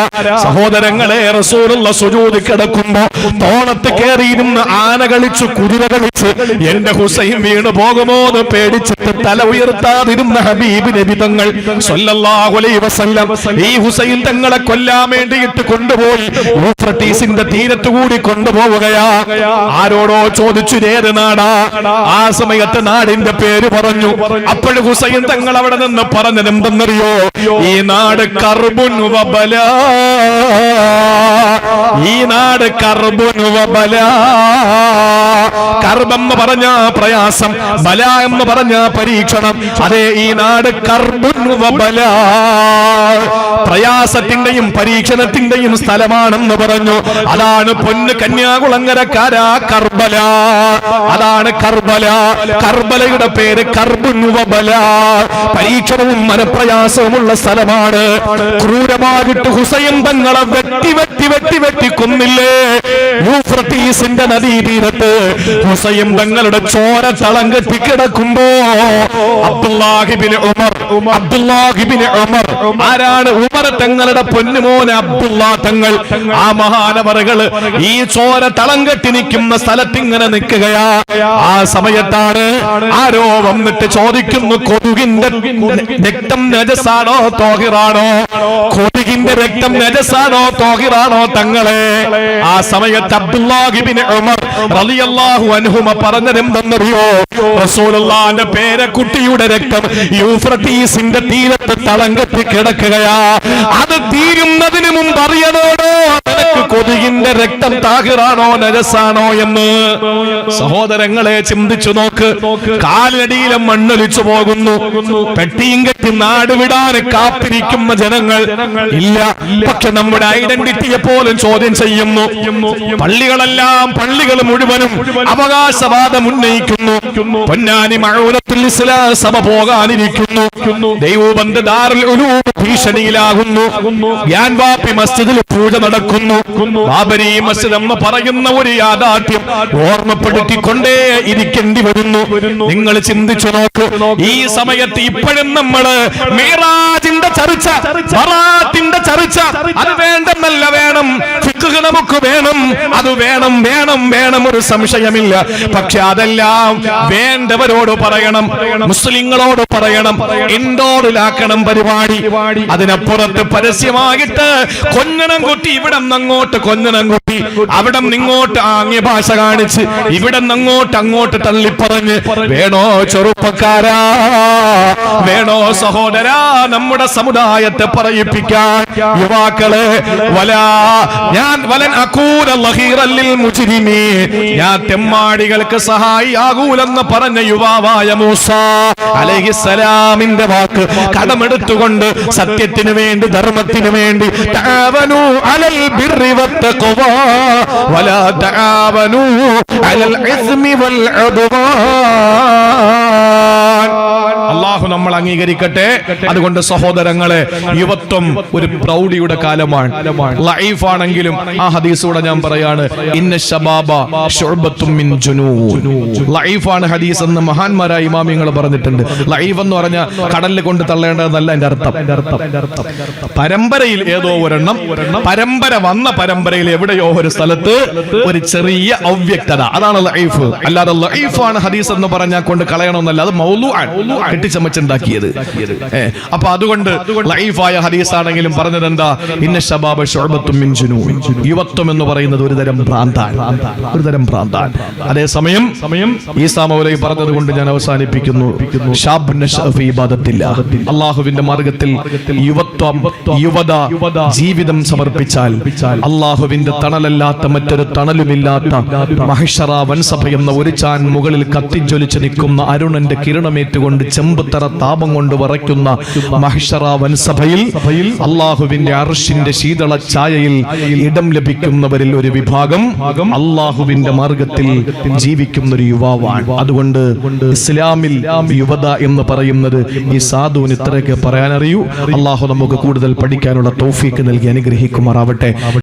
സഹോദരങ്ങളെ, റസൂലുള്ള സുജൂദിൽ കിടക്കുമ്പോ തോളത്ത് കയറിയിരുന്ന് ആന കളിച്ചു, കുതിര കളിച്ച് എന്റെ ഹുസൈൻ വീണു പോകുമോ എന്ന് പേടിച്ചിട്ട് തല ഉയർത്താതിരുന്ന ഹബീബ് നബി തങ്ങൾ സ്വല്ലല്ലാഹു അലൈഹി വസല്ലം ഈ ഹുസൈൻ തങ്ങളെ കൊല്ലാൻ വേണ്ടിയിട്ട് കൊണ്ടുപോയി യൂഫ്രട്ടീസിന്റെ തീരത്തുകൂടി കൊണ്ടുപോവുകയാ. ആരോടോ ചോദിച്ചു ഏത് നാടാ? ആ സമയത്ത് നാടിന്റെ പേര് പറഞ്ഞു. അപ്പോൾ ഹുസൈൻ തങ്ങൾ അവിടെ നിന്ന് പറഞ്ഞത് എന്തെന്നറിയോ? ഈ നാട് കർബുൻ വബലാ, ഈ നാട് കർബുൻ വബലാ. കർബ് എന്ന് പറഞ്ഞ പ്രയാസം, ബല എന്ന് പറഞ്ഞ പരീക്ഷണം. അതെ, ഈ നാട് കർബുൻ വബലാ, പ്രയാസത്തിന്റെയും പരീക്ഷണത്തിന്റെയും സ്ഥലമാണെന്ന് പറഞ്ഞു. അതാണ് പൊന്ന് കന്യാകുളങ്ങരക്കാരാ കർബല. അതാണ് കർബല. കർബലയുടെ പേര് കർബുൻ വബലാ, പരീക്ഷണവും മനപ്രയാസവുമുള്ള സ്ഥലമാണ്. ക്രൂരമായിട്ട് ഹുസൈൻ തങ്ങളെ വെട്ടി വെട്ടി വെട്ടി വെട്ടി കൊന്നില്ലേ? യൂഫ്രട്ടീസിന്റെ നദീതീരത്ത് ഹുസൈൻ തങ്ങളുടെ ചോര തളം കെട്ടി കിടക്കുമ്പോ അബ്ദുല്ലാഹിബ്നു ഉമർ ആരാണ്? ഉമർ തങ്ങളുടെ പൊന്നുമോൻ അബ്ദുല്ലാ തങ്ങൾ. ആ മഹാനവറുകള് ഈ ചോര തളം കെട്ടി നിൽക്കുന്ന സ്ഥലത്ത് ഇങ്ങനെ നിൽക്കുകയാ. ആ സമയത്താണ് ആരോ വന്നിട്ട് ചോദിക്കുന്നു, കൊതുകിന്റെ രക്തം നജസാണോ തോഹിറാണോ? കൊതുകിന്റെ രക്തം നജസാണോ തോഹിറാണോ തങ്ങളെ? ആ സമയത്ത് അബ്ദുല്ലാഹിബ്നു ഉമർ റളിയല്ലാഹു അൻഹുമ പറഞ്ഞതെന്തെന്നറിയോ? റസൂലുള്ളാഹിന്റെ പേരക്കുട്ടിയുടെ രക്തം യൂഫ്രട്ടീസിന്റെ തീരത്ത് തളം കെട്ടി കിടക്കുകയാ. അത് തീരുന്നതിന് മുമ്പ് അറിയണോടോ നിനക്ക് കൊതുകിന്റെ രക്തം താഹിറാണോ നജസാണോ എന്ന്? സഹോദരങ്ങളെ ചിന്തിച്ചു നോക്ക്. കാലടിയിലെ മണ്ണൊലിച്ചു പോകുന്നു. പെട്ടിയും കെട്ടി നാട് വിടാൻ കാത്തിരിക്കുന്ന ജനങ്ങൾ ഇല്ല. പക്ഷെ നമ്മുടെ ഐഡന്റിറ്റിയെ പോലും ചോദ്യം ചെയ്യുന്നു. പള്ളികൾ മുഴുവനും അവകാശവാദം ഉന്നയിക്കുന്നു. പൊന്നാനി മഅൂനത്തുൽ ഇസ്ലാം സഭ പോകാനിരിക്കുന്നു. ദൈവബന്ധ ദാറുൽ ഉലൂം ഭീഷണിയിലാകുന്നു. ഗ്യാൻവാപ്പി മസ്ജിദിൽ പൂജ നടക്കുന്നു. ബാബരി മസ്ജിദ് എന്ന് പറയുന്ന ഒരു യാഥാർത്ഥ്യം ഓർമ്മപ്പെടുത്തിക്കൊണ്ടേ ഇരിക്കേണ്ടി വരുന്നു. നിങ്ങൾ ചിന്തിച്ചു നോക്ക്. ഈ സമയത്ത് ഇപ്പോഴും നമ്മള് മിറാജിന്റെ ചർച്ച, ബറാത്തിന്റെ ചർച്ച, അത് വേണ്ടെന്നല്ല, വേണം. ഫിഖ് നമുക്ക് വേണം, അത് വേണം വേണം വേണം, ഒരു സംശയമില്ല. പക്ഷെ അതെല്ലാം വേണ്ടവരോട് പറയണം, മുസ്ലിങ്ങളോട് പറയണം, ഇൻഡോറിലാക്കണം പരിപാടി. അതിനപ്പുറത്ത് പരസ്യമായിട്ട് കൊഞ്ഞണം കുട്ടി, ഇവിടെ നിന്നങ്ങോട്ട് കൊഞ്ഞണം കുട്ടി, അവിടെ നിന്നിങ്ങോട്ട് ആംഗ്യ ഭാഷ കാണിച്ച്, ഇവിടെ നിന്നങ്ങോട്ട് അങ്ങോട്ട് തള്ളിപ്പറഞ്ഞ്, വേണോ ചെറുപ്പക്കാരാ, വേണോ സഹോദരാ നമ്മുടെ സമുദായത്തെ പറയിപ്പിക്കാൻ? യുവാക്കളെ, ഞാൻ തെമ്മാടികൾക്ക് സഹായിയാകൂലെന്ന് പറഞ്ഞ യുവാവായ മൂസ അലൈഹിസ്സലാമിന്റെ വാക്ക് കടമെടുത്തുകൊണ്ട് സത്യത്തിനു വേണ്ടി, ധർമ്മത്തിനു വേണ്ടി, തആവനൂ അലൽ ബിർരി വത്തഖ്വാ വലാ തആവനൂ അലൽ ഇസ്മി വൽ ഉദ്വാൻ. അല്ലാഹു നമ്മൾ അംഗീകരിക്കട്ടെ. അതുകൊണ്ട് സഹോദരങ്ങളെ, യുവത്വം ഒരു പ്രൗഢിയുടെ കാലമാണ്. ലൈഫ് ആണെങ്കിലും ആ ഹദീസൂടെ ഞാൻ പറയാണ്, ഇന്ന ശബാബ ശുഅബത്തും മിൻ ജുനൂൻ. ലൈഫ് ആണ് ഹദീസ് എന്ന് മഹാന്മാരായ ഇമാമിങ്ങൾ പറഞ്ഞിട്ടുണ്ട്. ലൈഫ് എന്ന് പറഞ്ഞാൽ കടലിൽ കൊണ്ട് തള്ളേണ്ടതെന്നല്ല എന്റെ അർത്ഥം. പരമ്പരയിൽ ഏതോ ഒരെണ്ണം, പരമ്പര വന്ന പരമ്പരയിൽ എവിടെയോ ഒരു സ്ഥലത്ത് ഒരു ചെറിയ അവ്യക്തത, അതാണ് ലൈഫ്. അല്ലാതെ ലൈഫ് ആണ് ഹദീസ് എന്ന് പറഞ്ഞാൽ കൊണ്ട് കളയണമെന്നല്ല. അത് മൗലൂആൻ, കെട്ടിച്ചമച്ചുണ്ടാക്കിയത്. അപ്പൊ അതുകൊണ്ട് ലൈഫായ ഹദീസ് ആണെങ്കിലും പറഞ്ഞത് എന്താ? ഇന്ന ശബാബ ശുഅബത്തും മിൻ ജുനൂൻ. യുവത്വം എന്ന് പറയുന്നത് ഒരുതരം ഭ്രാന്താണ്, ഒരുതരം ഭ്രാന്താണ്. അതേസമയം ഈസാ മൗലവി പറഞ്ഞത് കൊണ്ട് ഞാൻ അവസാനിപ്പിക്കുന്നു. ശാബ് നശഅ ഫീ ഇബാദത്തില്ലാഹ്, അല്ലാഹുവിന്റെ മാർഗ്ഗത്തിൽ യുവത്വം, യുവത ജീവിതം സമർപ്പിച്ചാൽ അല്ലാഹുവിന്റെ തണലല്ലാത്ത മറ്റൊരു തണലുമില്ലാത്ത മഹ്ശറ വൻസഭ എന്ന ഒരു ചാൻ മുകളിൽ കത്തിജ്വലിച്ച് നിൽക്കുന്ന അരുണന്റെ കിരണമേറ്റുകൊണ്ട് ചെമ്പുത്തറ താപം കൊണ്ട് വറയ്ക്കുന്ന മഹ്ശറ വൻസഭയിൽ അല്ലാഹുവിന്റെ അർശിന്റെ ശീതള ഛായയിൽ ഇടം ലഭിക്കുന്നവരിൽ ഒരു വിഭാഗം അല്ലാഹുവിന്റെ മാർഗത്തിൽ ജീവിക്കുന്ന ഒരു യുവാവാണ്. അതുകൊണ്ട് ഇസ്ലാമിൽ യുവത എന്ന് പറയുന്നത് ഈ സാധുവിന് ഇത്രയൊക്കെ പറയാനറിയൂ. അല്ലാഹു നമുക്ക് കൂടുതൽ പഠിക്കാനുള്ള തൗഫീക്ക് നൽകി അനുഗ്രഹിക്കുമാറാവട്ടെ.